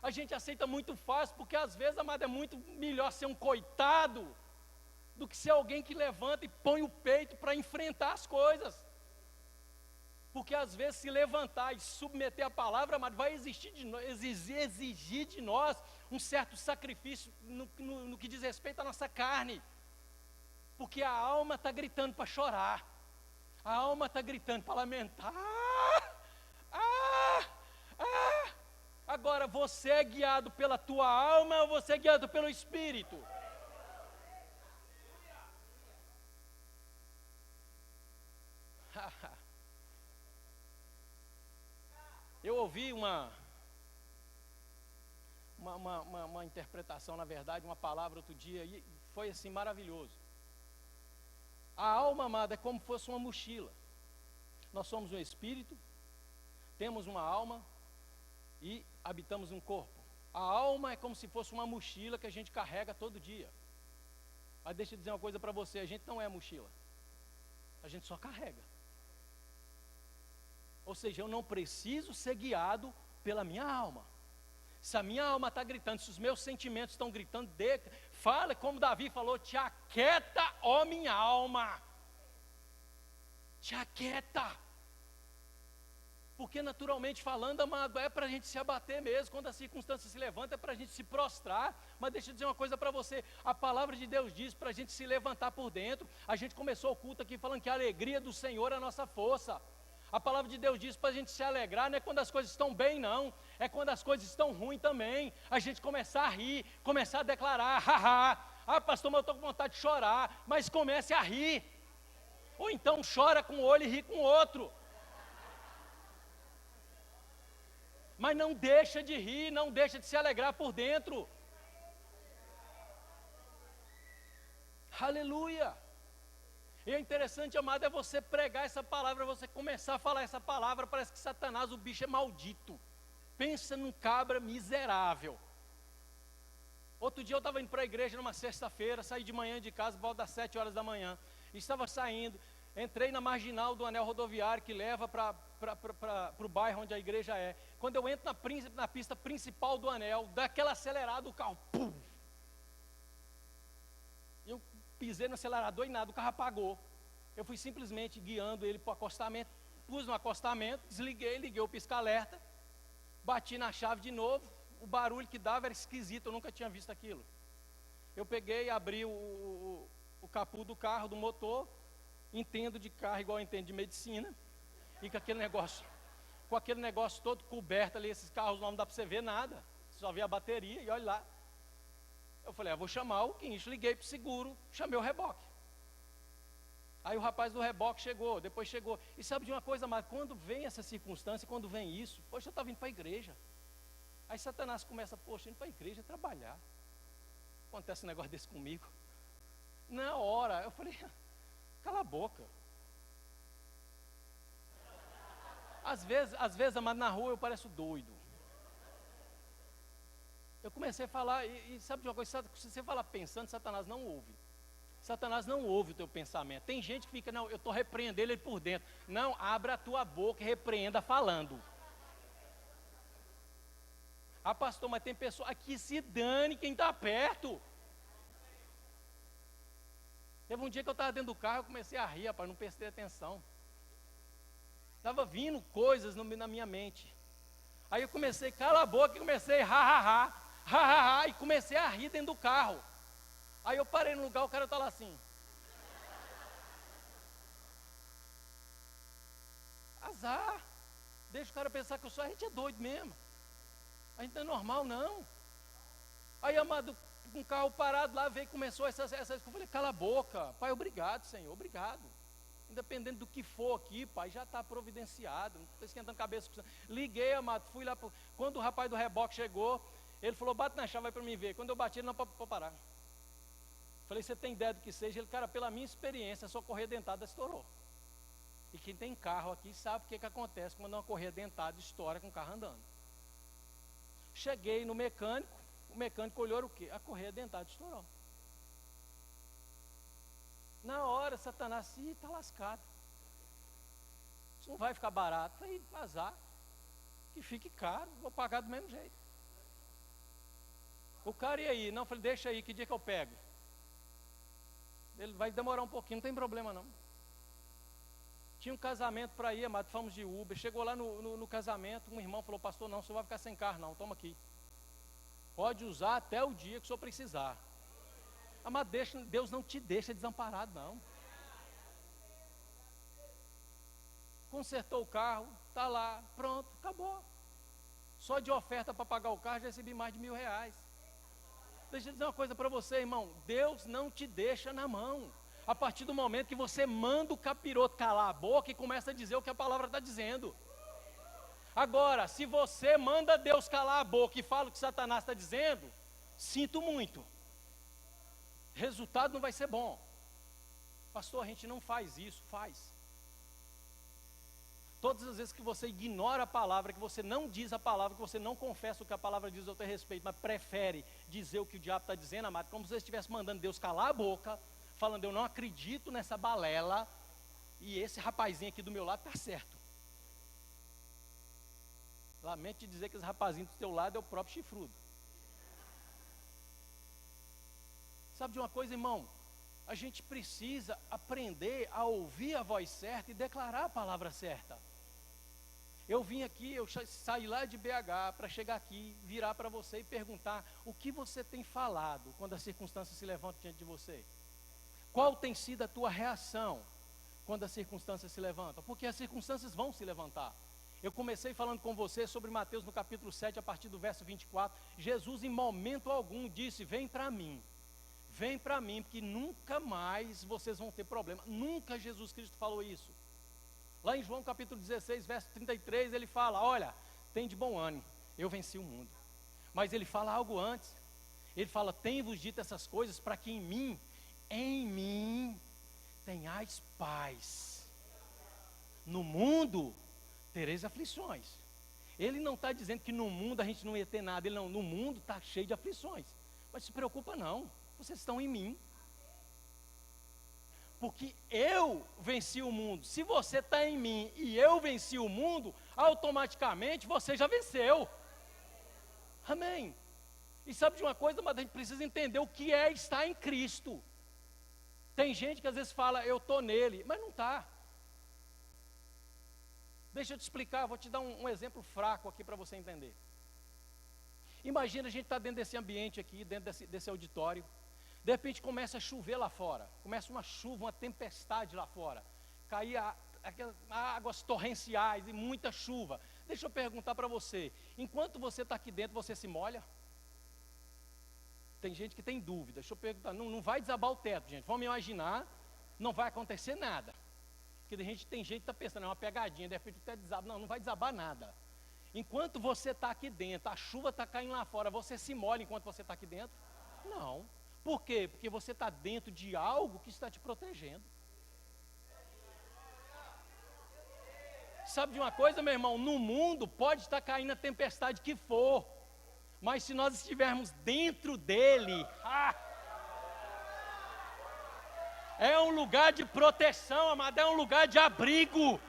A gente aceita muito fácil, porque às vezes, amado, é muito melhor ser um coitado do que ser alguém que levanta e põe o peito para enfrentar as coisas. Porque às vezes se levantar e submeter a palavra, amado, vai exigir de nós um certo sacrifício no que diz respeito à nossa carne. Porque a alma está gritando para chorar. A alma está gritando para lamentar. Agora, você é guiado pela tua alma ou você é guiado pelo Espírito? Eu ouvi uma interpretação, na verdade, uma palavra outro dia, e foi assim maravilhoso. A alma, amada, é como se fosse uma mochila. Nós somos um espírito, temos uma alma e habitamos um corpo. A alma é como se fosse uma mochila que a gente carrega todo dia. Mas deixa eu dizer uma coisa para você, a gente não é mochila. A gente só carrega. Ou seja, eu não preciso ser guiado pela minha alma. Se a minha alma está gritando, se os meus sentimentos estão gritando, fala como Davi falou, te aquieta, ó minha alma. Te aquieta. Porque naturalmente falando, amado, é para a gente se abater mesmo. Quando a circunstância se levanta, é para a gente se prostrar. Mas deixa eu dizer uma coisa para você, a palavra de Deus diz para a gente se levantar por dentro. A gente começou o culto aqui falando que a alegria do Senhor é a nossa força. A palavra de Deus diz para a gente se alegrar, não é quando as coisas estão bem, não. É quando as coisas estão ruins também. A gente começar a rir, começar a declarar, haha. Ah, pastor, mas eu estou com vontade de chorar. Mas comece a rir. Ou então chora com um olho e ri com o outro. mas não deixa de rir, não deixa de se alegrar por dentro. Aleluia. E é interessante, amado, é você pregar essa palavra, você começar a falar essa palavra, parece que Satanás, o bicho é maldito. Pensa num cabra miserável. Outro dia eu estava indo para a igreja numa sexta-feira, saí de manhã de casa, volta das 7 horas da manhã. Estava saindo, entrei na marginal do anel rodoviário que leva para o bairro onde a igreja é. Quando eu entro na pista principal do anel, dá aquela acelerada, o carro, pum! Eu pisei no acelerador e nada, o carro apagou. Eu fui simplesmente guiando ele para o acostamento, pus no acostamento, desliguei, liguei o pisca-alerta, bati na chave de novo, o barulho que dava era esquisito, eu nunca tinha visto aquilo. Eu peguei, abri o capô do carro, do motor, entendo de carro igual eu entendo de medicina, e com aquele negócio todo coberto ali, esses carros não dá para você ver nada, só vê a bateria e olha lá. Eu falei, vou chamar o guincho, liguei para o seguro, chamei o reboque. Aí o rapaz do reboque chegou, depois chegou. E sabe de uma coisa, mas quando vem essa circunstância, quando vem isso, poxa, eu estava indo para a igreja. Aí Satanás começa, poxa, indo para a igreja trabalhar. Acontece um negócio desse comigo. Na hora, eu falei, cala a boca. Às vezes, amado, na rua eu pareço doido. Eu comecei a falar, e sabe de uma coisa, se você falar pensando, Satanás não ouve. Satanás não ouve o teu pensamento. Tem gente que fica, não, eu estou repreendendo ele por dentro. Não, abra a tua boca e repreenda falando. Pastor, mas tem pessoa aqui, se dane quem está perto. Teve um dia que eu estava dentro do carro, eu comecei a rir, rapaz, não prestei atenção. Estava vindo coisas na minha mente. Aí eu comecei, cala a boca, e comecei, ha, e comecei a rir dentro do carro. Aí eu parei no lugar, o cara está lá assim. Azar. Deixa o cara pensar que a gente é doido mesmo. A gente não é normal, não. Aí, amado, com o carro parado lá, veio e começou essas eu falei, cala a boca. Pai, obrigado, Senhor, obrigado. Independente do que for aqui, pai, já está providenciado. Não estou esquentando cabeça. Liguei, amado, fui lá. Quando o rapaz do reboque chegou, ele falou, bate na chave, vai para mim ver. Quando eu bati, ele não pode parar. Falei, você tem ideia do que seja? Ele, cara, pela minha experiência, a sua correia dentada estourou. E quem tem carro aqui sabe o que acontece quando uma correia dentada estoura com o carro andando. Cheguei no mecânico, o mecânico olhou o quê? A correia dentada estourou. Na hora, Satanás, está lascado. Isso não vai ficar barato, aí azar. Que fique caro, vou pagar do mesmo jeito. O cara, e aí? Não, falei, deixa aí, que dia que eu pego? Ele vai demorar um pouquinho, não tem problema não. Tinha um casamento para ir, amado, fomos de Uber. Chegou lá no casamento, um irmão falou, pastor, não, o senhor vai ficar sem carro não, toma aqui. Pode usar até o dia que o senhor precisar. Amado, Deus não te deixa desamparado não. Consertou o carro, está lá, pronto, acabou. Só de oferta para pagar o carro, já recebi mais de R$1.000. Deixa eu dizer uma coisa para você, irmão. Deus não te deixa na mão. A partir do momento que você manda o capiroto calar a boca e começa a dizer o que a palavra está dizendo. Agora, se você manda Deus calar a boca e fala o que Satanás está dizendo, sinto muito. Resultado não vai ser bom. Pastor, a gente não faz isso, faz. Todas as vezes que você ignora a palavra, que você não diz a palavra, que você não confessa o que a palavra diz ao teu respeito, mas prefere dizer o que o diabo está dizendo, amado, como se você estivesse mandando Deus calar a boca, falando, eu não acredito nessa balela, e esse rapazinho aqui do meu lado está certo. Lamento te dizer que esse rapazinho do teu lado é o próprio chifrudo. Sabe de uma coisa, irmão? A gente precisa aprender a ouvir a voz certa e declarar a palavra certa. Eu vim aqui, eu saí lá de BH para chegar aqui, virar para você e perguntar o que você tem falado quando as circunstâncias se levantam diante de você. Qual tem sido a tua reação quando as circunstâncias se levantam? Porque as circunstâncias vão se levantar. Eu comecei falando com você sobre Mateus no capítulo 7, a partir do verso 24. Jesus em momento algum disse, vem para mim, porque nunca mais vocês vão ter problema. Nunca Jesus Cristo falou isso. Lá em João capítulo 16, verso 33, ele fala, olha, tem de bom ânimo, eu venci o mundo. Mas ele fala algo antes. Ele fala, tenho-vos dito essas coisas para que em mim, tenhais paz. No mundo, tereis aflições. Ele não está dizendo que no mundo a gente não ia ter nada. Ele não, no mundo está cheio de aflições. Mas se preocupa não, vocês estão em mim. Porque eu venci o mundo. Se você está em mim e eu venci o mundo, automaticamente você já venceu. Amém. E sabe de uma coisa, mas a gente precisa entender o que é estar em Cristo. Tem gente que às vezes fala, eu estou nele, mas não está. Deixa eu te explicar, vou te dar um exemplo fraco aqui para você entender. Imagina a gente está dentro desse ambiente aqui, dentro desse auditório. De repente começa a chover lá fora. Começa uma chuva, uma tempestade lá fora. Cair aquelas águas torrenciais e muita chuva. Deixa eu perguntar para você. Enquanto você está aqui dentro, você se molha? Tem gente que tem dúvida. Deixa eu perguntar. Não vai desabar o teto, gente. Vamos imaginar. Não vai acontecer nada. Porque tem gente que está pensando, é uma pegadinha. De repente o teto desaba. Não vai desabar nada. Enquanto você está aqui dentro, a chuva está caindo lá fora. Você se molha enquanto você está aqui dentro? Não. Por quê? Porque você está dentro de algo que está te protegendo. Sabe de uma coisa, meu irmão? No mundo pode estar caindo a tempestade que for, mas se nós estivermos dentro dele, é um lugar de proteção, amado, é um lugar de abrigo.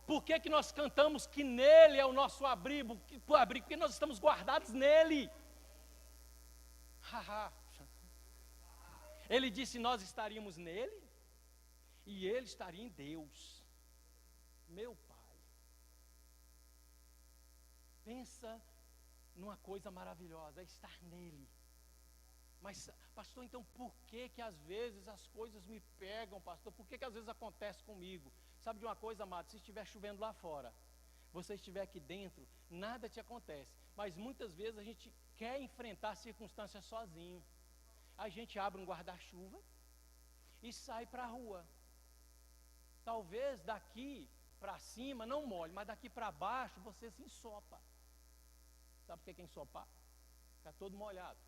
Por que nós cantamos que nele é o nosso abrigo? Porque nós estamos guardados nele. Ele disse, nós estaríamos nele e ele estaria em Deus. Meu Pai, pensa numa coisa maravilhosa, é estar nele. Mas pastor, então por que às vezes as coisas me pegam, pastor? Por que às vezes acontece comigo? Sabe de uma coisa, amado, se estiver chovendo lá fora, você estiver aqui dentro, nada te acontece. Mas muitas vezes a gente quer enfrentar circunstâncias sozinho. A gente abre um guarda-chuva e sai para a rua. Talvez daqui para cima não molhe, mas daqui para baixo você se ensopa. Sabe o que é ensopar? Fica todo molhado.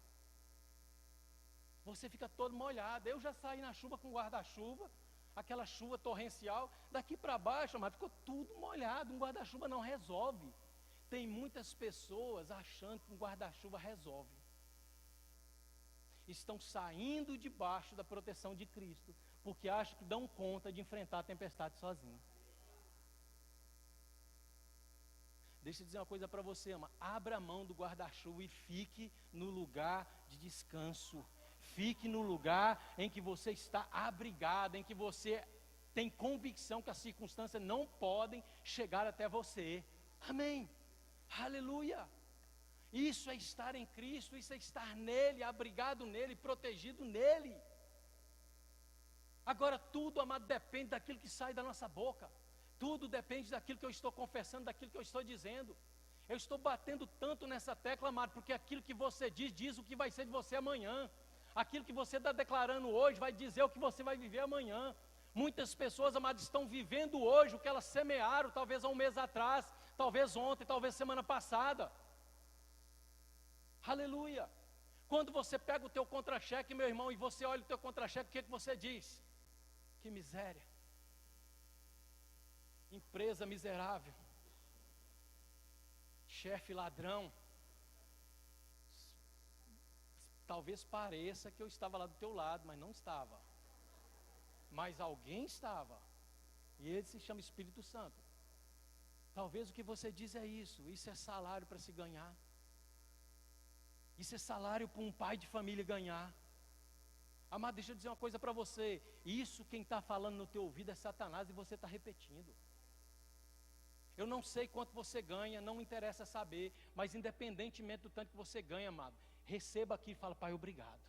Você fica todo molhado. Eu já saí na chuva com guarda-chuva, aquela chuva torrencial. Daqui para baixo, mas ficou tudo molhado. Um guarda-chuva não resolve. Tem muitas pessoas achando que um guarda-chuva resolve. Estão saindo debaixo da proteção de Cristo, porque acham que dão conta de enfrentar a tempestade sozinho. Deixa eu dizer uma coisa para você, ama. Abra a mão do guarda-chuva e fique no lugar de descanso. Fique no lugar em que você está abrigado, em que você tem convicção que as circunstâncias não podem chegar até você. Amém. Aleluia. Isso é estar em Cristo, isso é estar nele, abrigado nele, protegido nele. Agora tudo, amado, depende daquilo que sai da nossa boca. Tudo depende daquilo que eu estou confessando, daquilo que eu estou dizendo. Eu estou batendo tanto nessa tecla, amado, porque aquilo que você diz o que vai ser de você amanhã. Aquilo que você está declarando hoje vai dizer o que você vai viver amanhã. Muitas pessoas, amados, estão vivendo hoje o que elas semearam, talvez há um mês atrás, talvez ontem, talvez semana passada. Aleluia. Quando você pega o teu contra-cheque, meu irmão, e você olha o teu contra-cheque, o que você diz? Que miséria. Empresa miserável. Chefe ladrão. Talvez pareça que eu estava lá do teu lado, mas não estava. Mas alguém estava. E ele se chama Espírito Santo. Talvez o que você diz é isso. Isso é salário para se ganhar. Isso é salário para um pai de família ganhar. Amado, deixa eu dizer uma coisa para você. Isso quem está falando no teu ouvido é Satanás e você está repetindo. Eu não sei quanto você ganha, não me interessa saber. Mas independentemente do tanto que você ganha, amado, receba aqui e fala, Pai, obrigado.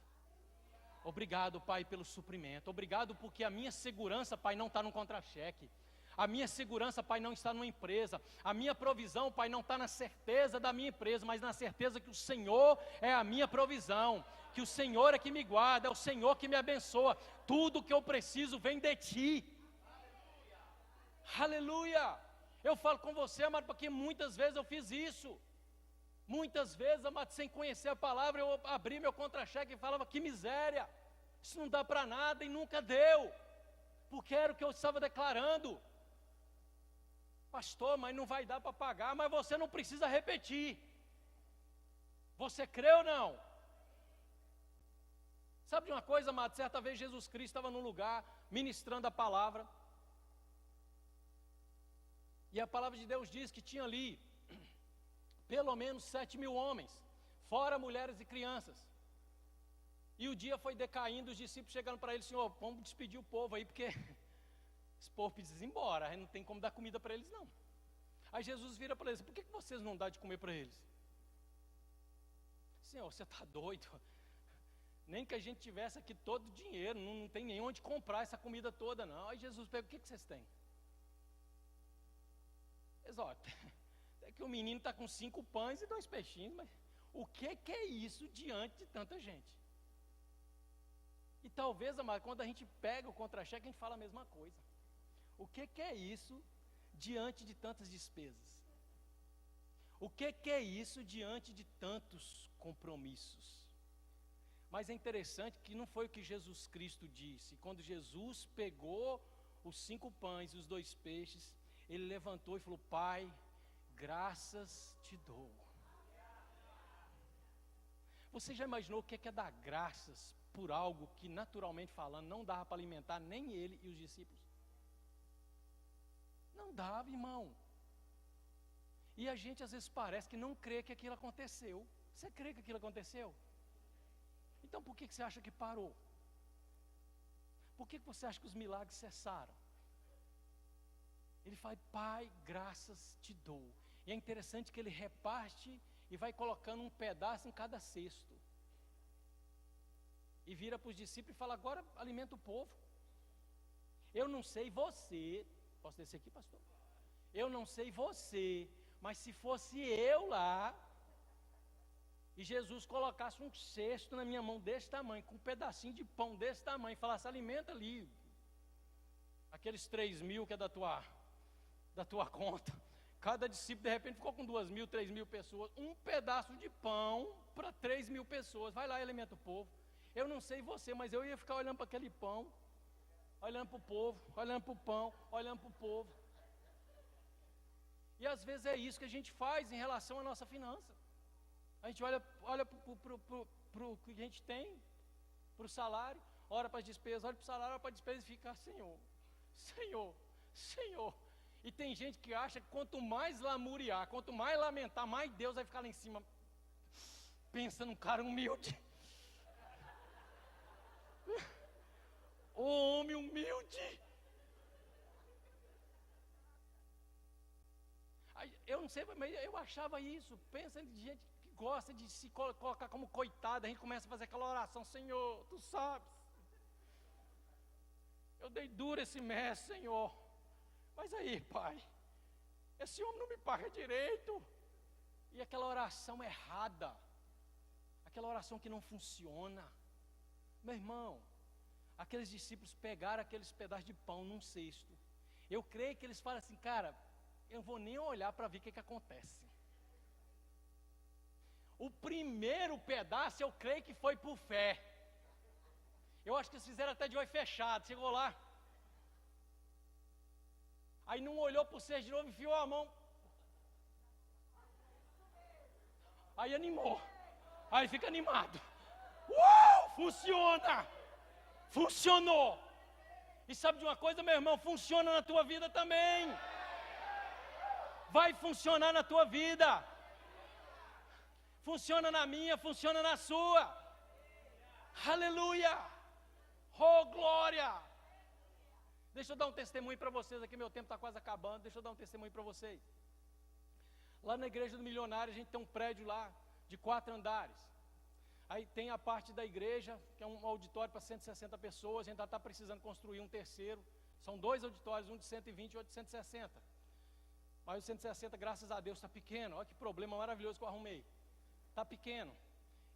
Obrigado, Pai, pelo suprimento. Obrigado porque a minha segurança, Pai, não está no contra-cheque. A minha segurança, Pai, não está numa empresa. A minha provisão, Pai, não está na certeza da minha empresa, mas na certeza que o Senhor é a minha provisão. Que o Senhor é que me guarda, é o Senhor que me abençoa. Tudo que eu preciso vem de Ti. Aleluia. Eu falo com você, amado, porque muitas vezes eu fiz isso. Muitas vezes, amado, sem conhecer a palavra, eu abri meu contra-cheque e falava, que miséria, isso não dá para nada, e nunca deu, porque era o que eu estava declarando. Pastor, mas não vai dar para pagar, mas você não precisa repetir. Você crê ou não? Sabe de uma coisa, amado? Certa vez Jesus Cristo estava num lugar, ministrando a palavra, e a palavra de Deus diz que tinha ali pelo menos 7.000 homens, fora mulheres e crianças. E o dia foi decaindo, os discípulos chegando para ele, Senhor, vamos despedir o povo aí, porque esse povo precisa ir embora, aí não tem como dar comida para eles não. Aí Jesus vira para eles, por que vocês não dão de comer para eles? Senhor, você está doido? Nem que a gente tivesse aqui todo o dinheiro, não tem nem onde comprar essa comida toda não. Aí Jesus pega, o que vocês têm? Eles, ó, é que o menino está com 5 pães e 2 peixinhos, mas o que é isso diante de tanta gente? E talvez, amado, quando a gente pega o contra-cheque, a gente fala a mesma coisa. O que é isso diante de tantas despesas? O que é isso diante de tantos compromissos? Mas é interessante que não foi o que Jesus Cristo disse. Quando Jesus pegou os 5 pães e os 2 peixes, ele levantou e falou, Pai, graças te dou. Você já imaginou o que é dar graças por algo que, naturalmente falando, não dava para alimentar nem ele e os discípulos? Não dava, irmão. E a gente às vezes parece que não crê que aquilo aconteceu. Você crê que aquilo aconteceu? Então por que você acha que parou? Por que você acha que os milagres cessaram? Ele fala, Pai, graças te dou. E é interessante que ele reparte e vai colocando um pedaço em cada cesto. E vira para os discípulos e fala, agora alimenta o povo. Eu não sei você, posso descer aqui, pastor? Eu não sei você, mas se fosse eu lá, e Jesus colocasse um cesto na minha mão desse tamanho, com um pedacinho de pão desse tamanho, e falasse, alimenta ali, aqueles 3.000 que é da tua conta, cada discípulo de repente ficou com 2.000, 3.000 pessoas, um pedaço de pão para 3.000 pessoas, vai lá e alimenta o povo. Eu não sei você, mas eu ia ficar olhando para aquele pão, olhando para o povo, olhando para o pão, olhando para o povo. E às vezes é isso que a gente faz em relação à nossa finança. A gente olha para o que a gente tem, para o salário, olha para as despesas, olha para o salário, olha para a despesa e fica, Senhor, Senhor, Senhor. E tem gente que acha que quanto mais lamuriar, quanto mais lamentar, mais Deus vai ficar lá em cima. Pensa num cara humilde. O homem humilde. Eu não sei, mas eu achava isso. Pensa em gente que gosta de se colocar como coitada. A gente começa a fazer aquela oração, Senhor, tu sabes. Eu dei duro esse mês, Senhor. Mas aí, Pai, esse homem não me paga direito. E aquela oração errada, aquela oração que não funciona. Meu irmão, aqueles discípulos pegaram aqueles pedaços de pão num cesto. Eu creio que eles falam assim, cara, eu não vou nem olhar para ver o que acontece. O primeiro pedaço eu creio que foi por fé. Eu acho que eles fizeram até de olho fechado, chegou lá. Aí não olhou para o cesto de novo, enfiou a mão. Aí animou. Aí fica animado. Funciona! Funcionou! E sabe de uma coisa, meu irmão? Funciona na tua vida também. Vai funcionar na tua vida. Funciona na minha, funciona na sua. Aleluia! Oh, glória! Deixa eu dar um testemunho para vocês aqui, meu tempo está quase acabando. Deixa eu dar um testemunho para vocês. Lá na igreja do Milionário, a gente tem um prédio lá de 4 andares. Aí tem a parte da igreja, que é um auditório para 160 pessoas. A gente ainda está precisando construir um terceiro. São 2 auditórios, um de 120 e outro de 160. Mas o 160, graças a Deus, está pequeno. Olha que problema maravilhoso que eu arrumei. Está pequeno.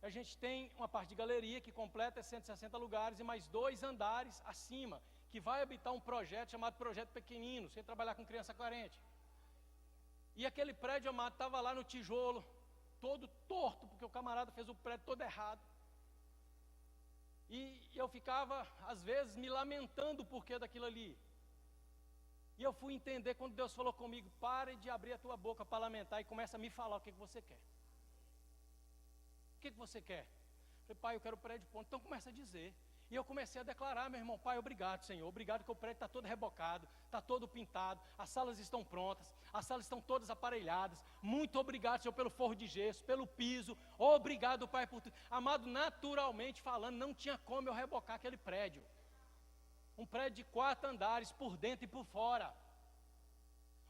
A gente tem uma parte de galeria que completa 160 lugares e mais 2 andares acima, que vai habitar um projeto chamado Projeto Pequenino, sem trabalhar com criança carente. E aquele prédio, amado, estava lá no tijolo, todo torto, porque o camarada fez o prédio todo errado. E eu ficava, às vezes, me lamentando o porquê daquilo ali. E eu fui entender quando Deus falou comigo: pare de abrir a tua boca para lamentar e começa a me falar o que você quer. O que você quer? Eu falei: pai, eu quero o prédio pronto. Então começa a dizer. E eu comecei a declarar: meu irmão, pai, obrigado, Senhor. Obrigado que o prédio está todo rebocado, está todo pintado, as salas estão prontas, as salas estão todas aparelhadas. Muito obrigado, Senhor, pelo forro de gesso, pelo piso. Obrigado, pai, por tudo. Amado, naturalmente falando, não tinha como eu rebocar aquele prédio. Um prédio de 4 andares, por dentro e por fora.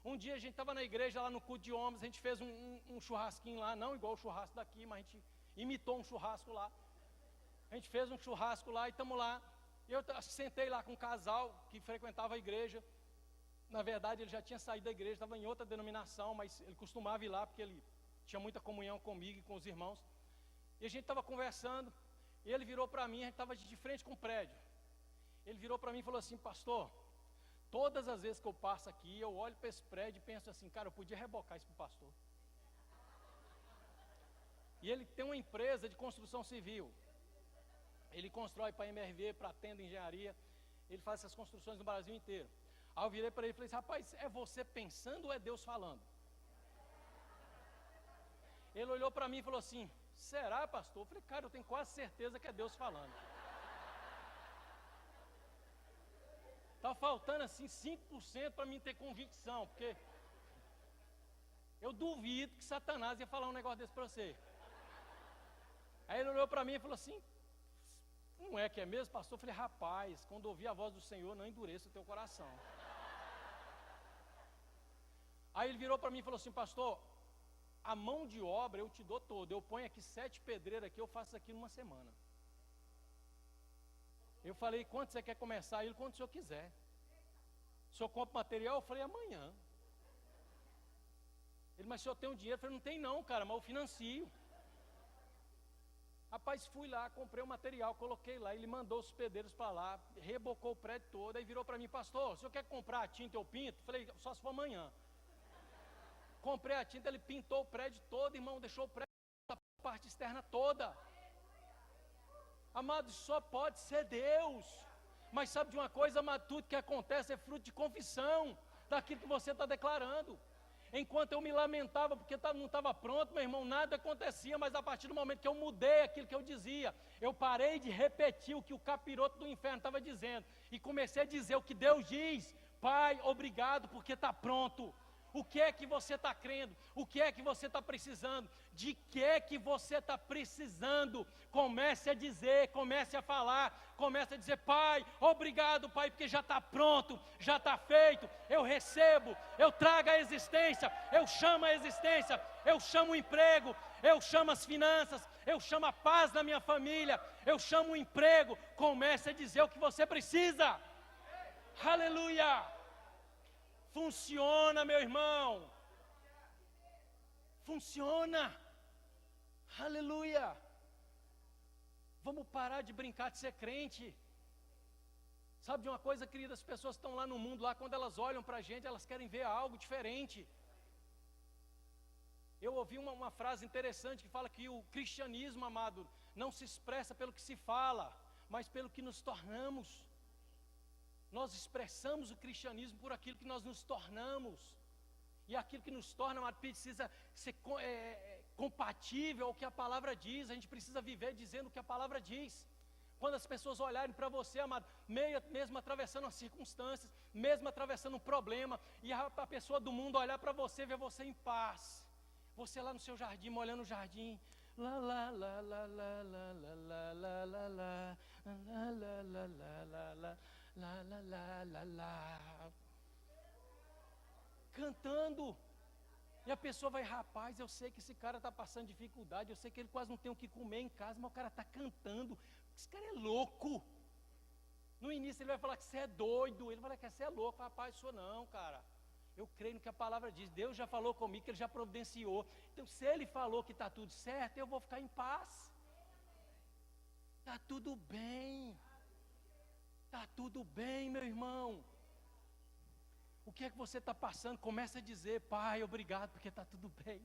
Um dia a gente estava na igreja, lá no culto de homens, a gente fez um churrasquinho lá, não igual o churrasco daqui, mas a gente imitou um churrasco lá. A gente fez um churrasco lá e estamos lá. Eu sentei lá com um casal que frequentava a igreja. Na verdade, ele já tinha saído da igreja, estava em outra denominação, mas ele costumava ir lá porque ele tinha muita comunhão comigo e com os irmãos. E a gente estava conversando, e ele virou para mim, a gente estava de frente com o prédio. Ele virou para mim e falou assim: pastor, todas as vezes que eu passo aqui, eu olho para esse prédio e penso assim: cara, eu podia rebocar isso para o pastor. E ele tem uma empresa de construção civil. Ele constrói para a MRV, para a Tenda Engenharia. Ele faz essas construções no Brasil inteiro. Aí eu virei para ele e falei assim: rapaz, é você pensando ou é Deus falando? Ele olhou para mim e falou assim: será, pastor? Eu falei: cara, eu tenho quase certeza que é Deus falando. Está faltando assim 5% para mim ter convicção, porque eu duvido que Satanás ia falar um negócio desse para você. Aí ele olhou para mim e falou assim: não é que é mesmo, pastor? Eu falei: rapaz, quando ouvir a voz do Senhor, não endureça o teu coração. Aí ele virou para mim e falou assim: pastor, a mão de obra eu te dou toda, eu ponho aqui 7 pedreiros aqui, eu faço isso aqui numa semana. Eu falei: quanto você quer começar? Ele: quanto o senhor quiser. O senhor compra material? Eu falei: amanhã. Ele: mas o senhor tem um dinheiro? Eu falei: não tem não, cara, mas eu financio. Rapaz, fui lá, comprei o material, coloquei lá, ele mandou os pedreiros para lá, rebocou o prédio todo, aí virou para mim: pastor, o senhor quer comprar a tinta eu pinto? Eu falei: só se for amanhã. Comprei a tinta, ele pintou o prédio todo, irmão, deixou o prédio, a parte externa toda. Amado, só pode ser Deus. Mas sabe de uma coisa, amado, tudo que acontece é fruto de confissão daquilo que você está declarando. Enquanto eu me lamentava porque não estava pronto, meu irmão, nada acontecia. Mas a partir do momento que eu mudei aquilo que eu dizia, eu parei de repetir o que o capiroto do inferno estava dizendo e comecei a dizer o que Deus diz. Pai, obrigado porque está pronto. O que é que você está crendo? O que é que você está precisando? De que é que você está precisando? Comece a dizer, comece a falar, comece a dizer: pai, obrigado, pai, porque já está pronto, já está feito, eu recebo, eu trago a existência, eu chamo a existência, eu chamo o emprego, eu chamo as finanças, eu chamo a paz na minha família, eu chamo o emprego. Comece a dizer o que você precisa. Aleluia! Funciona, meu irmão. Funciona. Aleluia. Vamos parar de brincar de ser crente. Sabe de uma coisa, querida? As pessoas estão lá no mundo, lá quando elas olham para a gente, elas querem ver algo diferente. Eu ouvi uma frase interessante que fala que o cristianismo, amado, não se expressa pelo que se fala, mas pelo que nos tornamos. Nós expressamos o cristianismo por aquilo que nós nos tornamos. E aquilo que nos torna, amado, precisa ser compatível ao que a palavra diz. A gente precisa viver dizendo o que a palavra diz. Quando as pessoas olharem para você, amado, mesmo atravessando as circunstâncias, mesmo atravessando um problema, e a pessoa do mundo olhar para você, ver você em paz. Você lá no seu jardim, molhando o jardim. Lá, lá, lá, lá, lá, lá, lá, lá, lá, lá, lá, lá, lá, lá, lá, lá. Lá, lá, lá, lá, lá. Cantando. E a pessoa vai: rapaz, eu sei que esse cara está passando dificuldade, eu sei que ele quase não tem o que comer em casa, mas o cara está cantando. Esse cara é louco. No início ele vai falar que você é doido, ele vai falar que você é louco. Rapaz, sou não, cara. Eu creio no que a palavra diz. Deus já falou comigo, que Ele já providenciou. Então, se Ele falou que está tudo certo, eu vou ficar em paz. Está tudo bem. Está tudo bem, meu irmão. O que é que você está passando? Começa a dizer: Pai, obrigado, porque está tudo bem.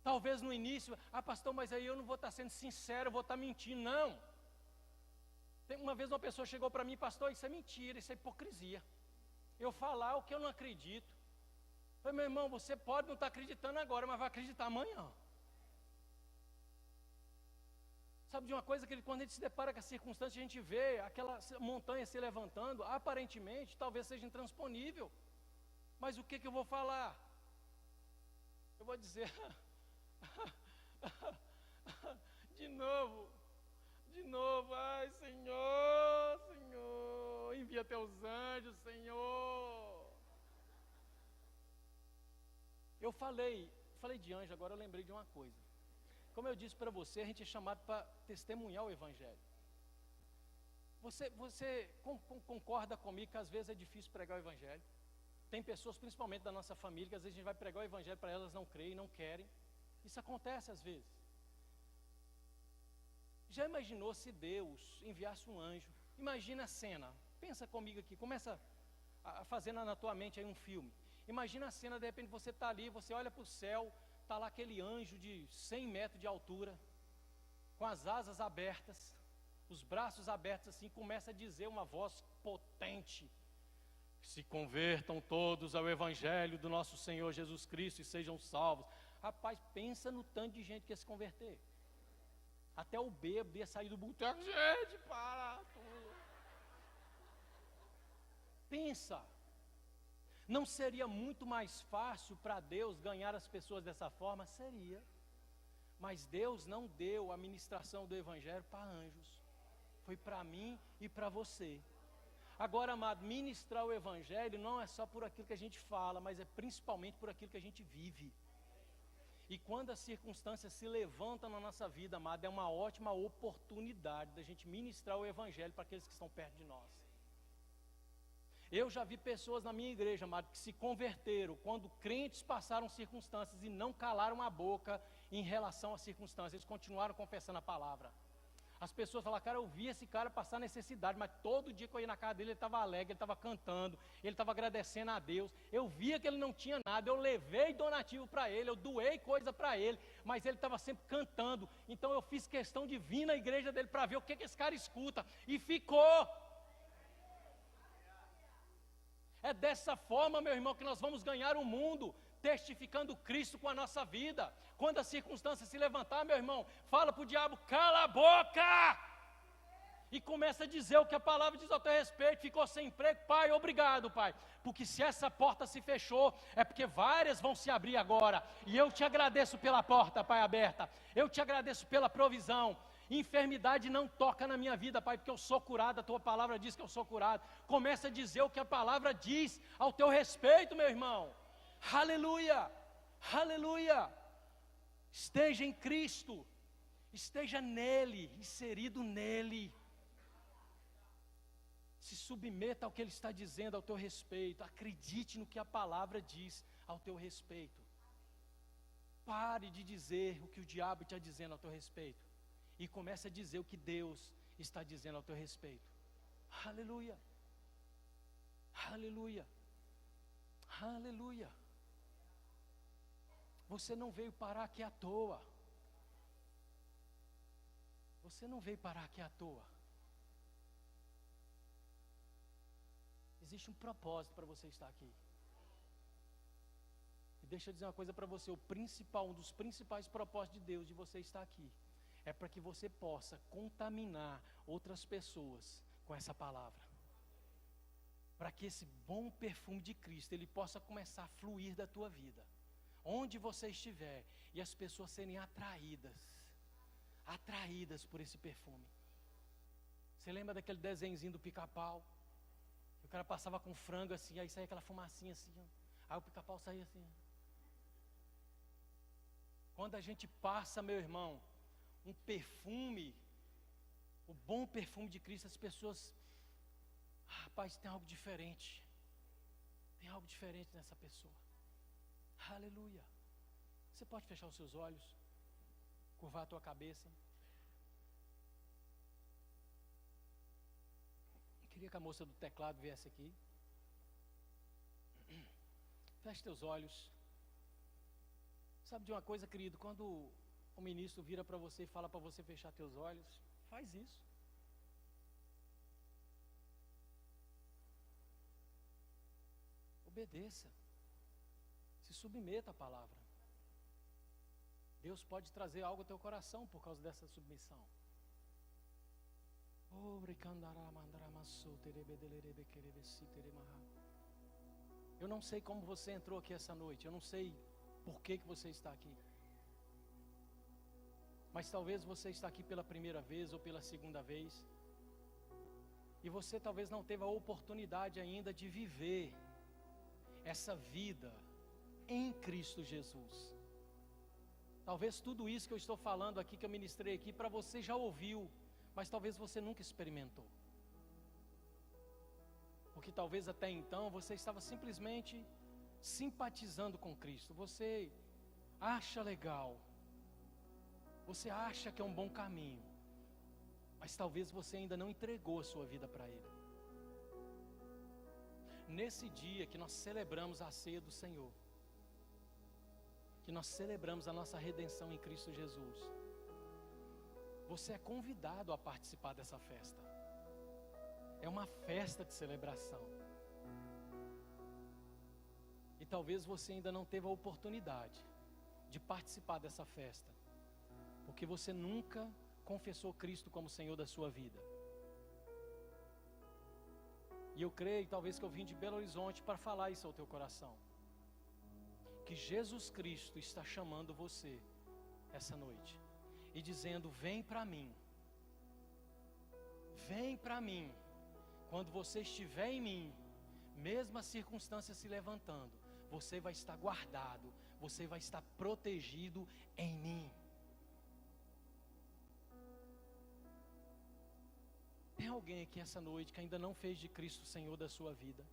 Talvez no início, pastor, mas aí eu não vou estar sendo sincero, eu vou estar mentindo. Não. Uma vez uma pessoa chegou para mim: pastor, isso é mentira, isso é hipocrisia. Eu falar o que eu não acredito. Eu falei: meu irmão, você pode não estar acreditando agora, mas vai acreditar amanhã. Sabe de uma coisa, que quando a gente se depara com a circunstância, a gente vê aquela montanha se levantando, aparentemente, talvez seja intransponível. Mas o que eu vou falar? Eu vou dizer, de novo, ai Senhor, envia teus anjos, Senhor. Eu falei de anjo, agora eu lembrei de uma coisa. Como eu disse para você, a gente é chamado para testemunhar o Evangelho. Você concorda comigo que às vezes é difícil pregar o Evangelho? Tem pessoas, principalmente da nossa família, que às vezes a gente vai pregar o Evangelho para elas, não creem, não querem. Isso acontece às vezes. Já imaginou se Deus enviasse um anjo? Imagina a cena, pensa comigo aqui, começa a fazer na tua mente aí um filme. Imagina a cena, de repente você está ali, você olha para o céu, está lá aquele anjo de 100 metros de altura, com as asas abertas, os braços abertos assim, começa a dizer uma voz potente: se convertam todos ao Evangelho do nosso Senhor Jesus Cristo e sejam salvos. Rapaz, pensa no tanto de gente que ia se converter. Até o bêbado ia sair do boteco: gente, para tudo. Pensa. Não seria muito mais fácil para Deus ganhar as pessoas dessa forma? Seria. Mas Deus não deu a ministração do Evangelho para anjos. Foi para mim e para você. Agora, amado, ministrar o Evangelho não é só por aquilo que a gente fala, mas é principalmente por aquilo que a gente vive. E quando as circunstâncias se levantam na nossa vida, amado, é uma ótima oportunidade da gente ministrar o Evangelho para aqueles que estão perto de nós. Eu já vi pessoas na minha igreja, amado, que se converteram quando crentes passaram circunstâncias e não calaram a boca em relação às circunstâncias. Eles continuaram confessando a palavra. As pessoas falaram: cara, eu vi esse cara passar necessidade, mas todo dia que eu ia na casa dele, ele estava alegre, ele estava cantando, ele estava agradecendo a Deus. Eu via que ele não tinha nada, eu levei donativo para ele, eu doei coisa para ele, mas ele estava sempre cantando. Então eu fiz questão de vir na igreja dele para ver o que esse cara escuta, e ficou. É dessa forma, meu irmão, que nós vamos ganhar o mundo, testificando Cristo com a nossa vida. Quando a circunstância se levantar, meu irmão, fala para o diabo: cala a boca! E começa a dizer o que a palavra diz ao teu respeito. Ficou sem emprego? Pai, obrigado, Pai. Porque se essa porta se fechou, é porque várias vão se abrir agora. E eu te agradeço pela porta, Pai, aberta. Eu te agradeço pela provisão. Enfermidade não toca na minha vida, Pai, porque eu sou curado. A tua palavra diz que eu sou curado. Começa a dizer o que a palavra diz ao teu respeito, meu irmão. Aleluia, aleluia. Esteja em Cristo, esteja nele, inserido nele. Se submeta ao que ele está dizendo ao teu respeito. Acredite no que a palavra diz ao teu respeito. Pare de dizer o que o diabo está dizendo ao teu respeito e comece a dizer o que Deus está dizendo ao teu respeito. Aleluia, aleluia, aleluia. Você não veio parar aqui à toa. Você não veio parar aqui à toa. Existe um propósito para você estar aqui. E deixa eu dizer uma coisa para você: um dos principais propósitos de Deus de você estar aqui é para que você possa contaminar outras pessoas com essa palavra. Para que esse bom perfume de Cristo, ele possa começar a fluir da tua vida, onde você estiver, e as pessoas serem atraídas por esse perfume. Você lembra daquele desenhozinho do Pica-Pau? O cara passava com frango assim, aí saía aquela fumacinha assim, ó. Aí o Pica-Pau saía assim, ó. Quando a gente passa, meu irmão, um perfume, o bom perfume de Cristo, as pessoas: rapaz, tem algo diferente. Tem algo diferente nessa pessoa. Aleluia. Você pode fechar os seus olhos, curvar a tua cabeça. Eu queria que a moça do teclado viesse aqui. Feche teus olhos. Sabe de uma coisa, querido? Quando o ministro vira para você e fala para você fechar teus olhos, faz isso. Obedeça. Se submeta à palavra. Deus pode trazer algo ao teu coração por causa dessa submissão. Eu não sei como você entrou aqui essa noite. Eu não sei por que você está aqui. Mas talvez você está aqui pela primeira vez ou pela segunda vez. E você talvez não teve a oportunidade ainda de viver essa vida em Cristo Jesus. Talvez tudo isso que eu estou falando aqui, que eu ministrei aqui, para você já ouviu, mas talvez você nunca experimentou. Porque talvez até então você estava simplesmente simpatizando com Cristo. Você acha legal, você acha que é um bom caminho, mas talvez você ainda não entregou a sua vida para Ele. Nesse dia que nós celebramos a ceia do Senhor, que nós celebramos a nossa redenção em Cristo Jesus, você é convidado a participar dessa festa. É uma festa de celebração. E talvez você ainda não teve a oportunidade de participar dessa festa, porque você nunca confessou Cristo como Senhor da sua vida. E eu creio, talvez que eu vim de Belo Horizonte para falar isso ao teu coração, que Jesus Cristo está chamando você essa noite e dizendo: vem para mim, vem para mim. Quando você estiver em mim, mesmo as circunstâncias se levantando, você vai estar guardado, você vai estar protegido em mim. Tem alguém aqui essa noite que ainda não fez de Cristo o Senhor da sua vida,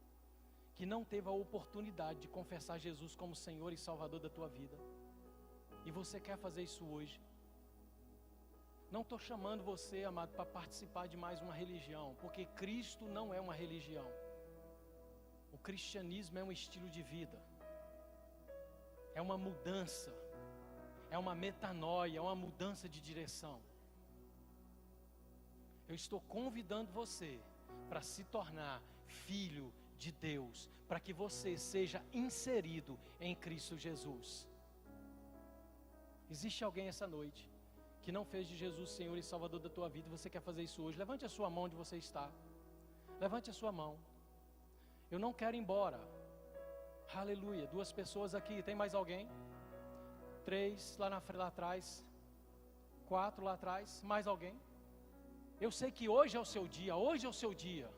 que não teve a oportunidade de confessar Jesus como Senhor e Salvador da tua vida, e você quer fazer isso hoje? Não estou chamando você, amado, para participar de mais uma religião, porque Cristo não é uma religião. O cristianismo é um estilo de vida, é uma mudança, é uma metanoia, é uma mudança de direção. Eu estou convidando você para se tornar filho de Deus, para que você seja inserido em Cristo Jesus. Existe alguém essa noite que não fez de Jesus Senhor e Salvador da tua vida, e você quer fazer isso hoje? Levante a sua mão onde você está. Levante a sua mão. Eu não quero ir embora. Aleluia. 2 pessoas aqui. Tem mais alguém? 3 lá atrás. 4 lá atrás. Mais alguém? Eu sei que hoje é o seu dia. Hoje é o seu dia.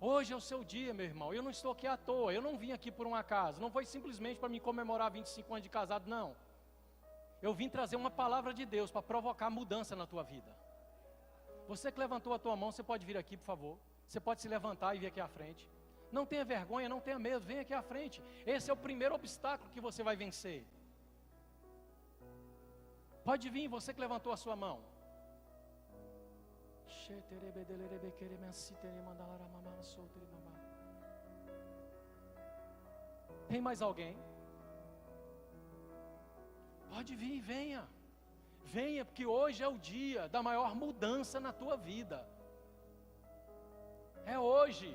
Hoje é o seu dia, meu irmão. Eu não estou aqui à toa. Eu não vim aqui por um acaso. Não foi simplesmente para me comemorar 25 anos de casado, não. Eu vim trazer uma palavra de Deus para provocar mudança na tua vida. Você que levantou a tua mão, você pode vir aqui, por favor. Você pode se levantar e vir aqui à frente. Não tenha vergonha, não tenha medo, vem aqui à frente. Esse é o primeiro obstáculo que você vai vencer. Pode vir, você que levantou a sua mão. Tem mais alguém? Pode vir, venha. Venha, porque hoje é o dia da maior mudança na tua vida. É hoje.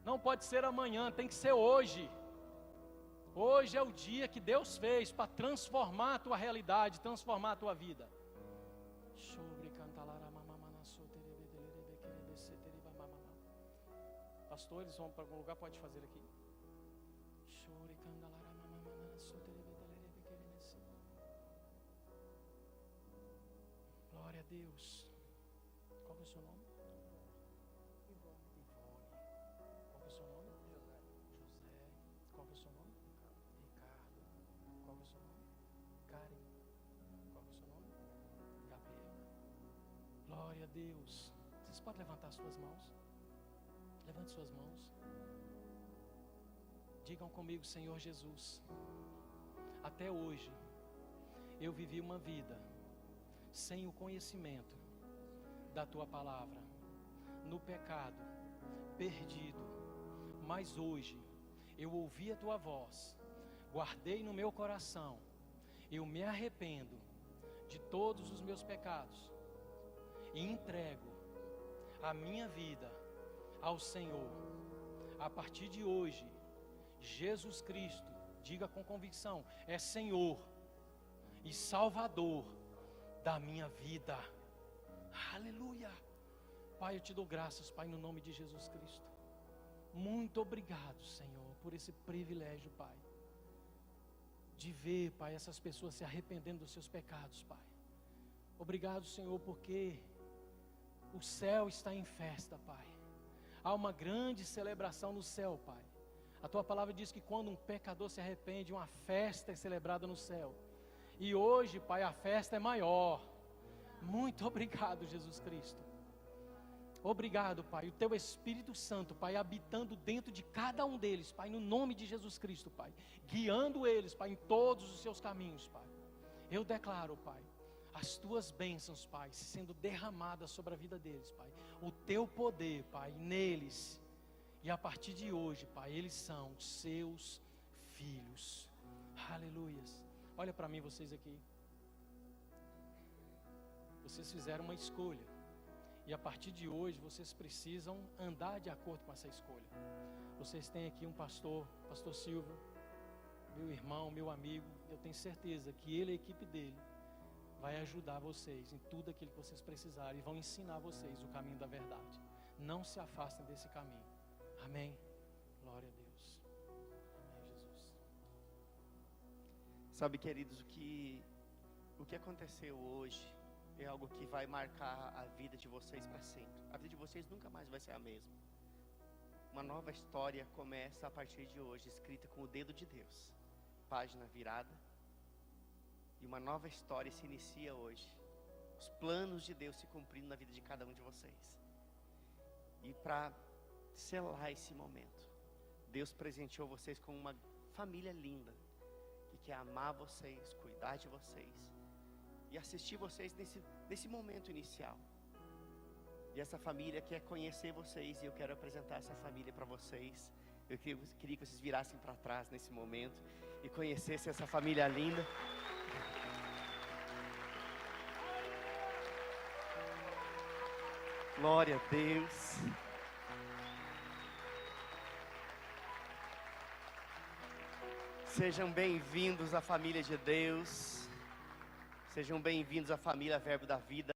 Não pode ser amanhã, tem que ser hoje. Hoje é o dia que Deus fez para transformar a tua realidade, transformar a tua vida. Pastor, eles vão para algum lugar, pode fazer aqui. Glória a Deus. Qual é o seu nome? Ivone. Qual é o seu nome? José. Qual é o seu nome? Ricardo. Qual é o seu nome? Karen. Qual é o seu nome? Gabriela. Glória a Deus. Vocês podem levantar suas mãos? Levante suas mãos. Digam comigo: Senhor Jesus, até hoje eu vivi uma vida sem o conhecimento da tua palavra, no pecado, perdido. Mas hoje eu ouvi a tua voz, guardei no meu coração, eu me arrependo de todos os meus pecados e entrego a minha vida ao Senhor. A partir de hoje, Jesus Cristo, diga com convicção, é Senhor e Salvador da minha vida. Aleluia. Pai, eu te dou graças, Pai, no nome de Jesus Cristo. Muito obrigado, Senhor, por esse privilégio, Pai, de ver, Pai, essas pessoas se arrependendo dos seus pecados, Pai. Obrigado, Senhor, porque o céu está em festa, Pai. Há uma grande celebração no céu, Pai. A tua palavra diz que quando um pecador se arrepende, uma festa é celebrada no céu. E hoje, Pai, a festa é maior. Muito obrigado, Jesus Cristo. Obrigado, Pai, o teu Espírito Santo, Pai, habitando dentro de cada um deles, Pai, no nome de Jesus Cristo, Pai, guiando eles, Pai, em todos os seus caminhos, Pai. Eu declaro, Pai, as tuas bênçãos, Pai, sendo derramadas sobre a vida deles, Pai, o teu poder, Pai, neles, e a partir de hoje, Pai, eles são seus filhos. Aleluias. Olha para mim, vocês aqui. Vocês fizeram uma escolha. E a partir de hoje, vocês precisam andar de acordo com essa escolha. Vocês têm aqui um pastor Silvio, meu irmão, meu amigo. Eu tenho certeza que ele e a equipe dele vai ajudar vocês em tudo aquilo que vocês precisarem. E vão ensinar vocês o caminho da verdade. Não se afastem desse caminho. Amém. Glória a Deus. Amém, Jesus. Sabe, queridos, o que aconteceu hoje é algo que vai marcar a vida de vocês para sempre. A vida de vocês nunca mais vai ser a mesma. Uma nova história começa a partir de hoje, escrita com o dedo de Deus. Página virada. E uma nova história se inicia hoje. Os planos de Deus se cumprindo na vida de cada um de vocês. E para selar esse momento, Deus presenteou vocês com uma família linda, que quer amar vocês, cuidar de vocês e assistir vocês nesse momento inicial. E essa família quer conhecer vocês, e eu quero apresentar essa família para vocês. Eu queria que vocês virassem para trás nesse momento e conhecessem essa família linda. Glória a Deus. Sejam bem-vindos à família de Deus. Sejam bem-vindos à família Verbo da Vida.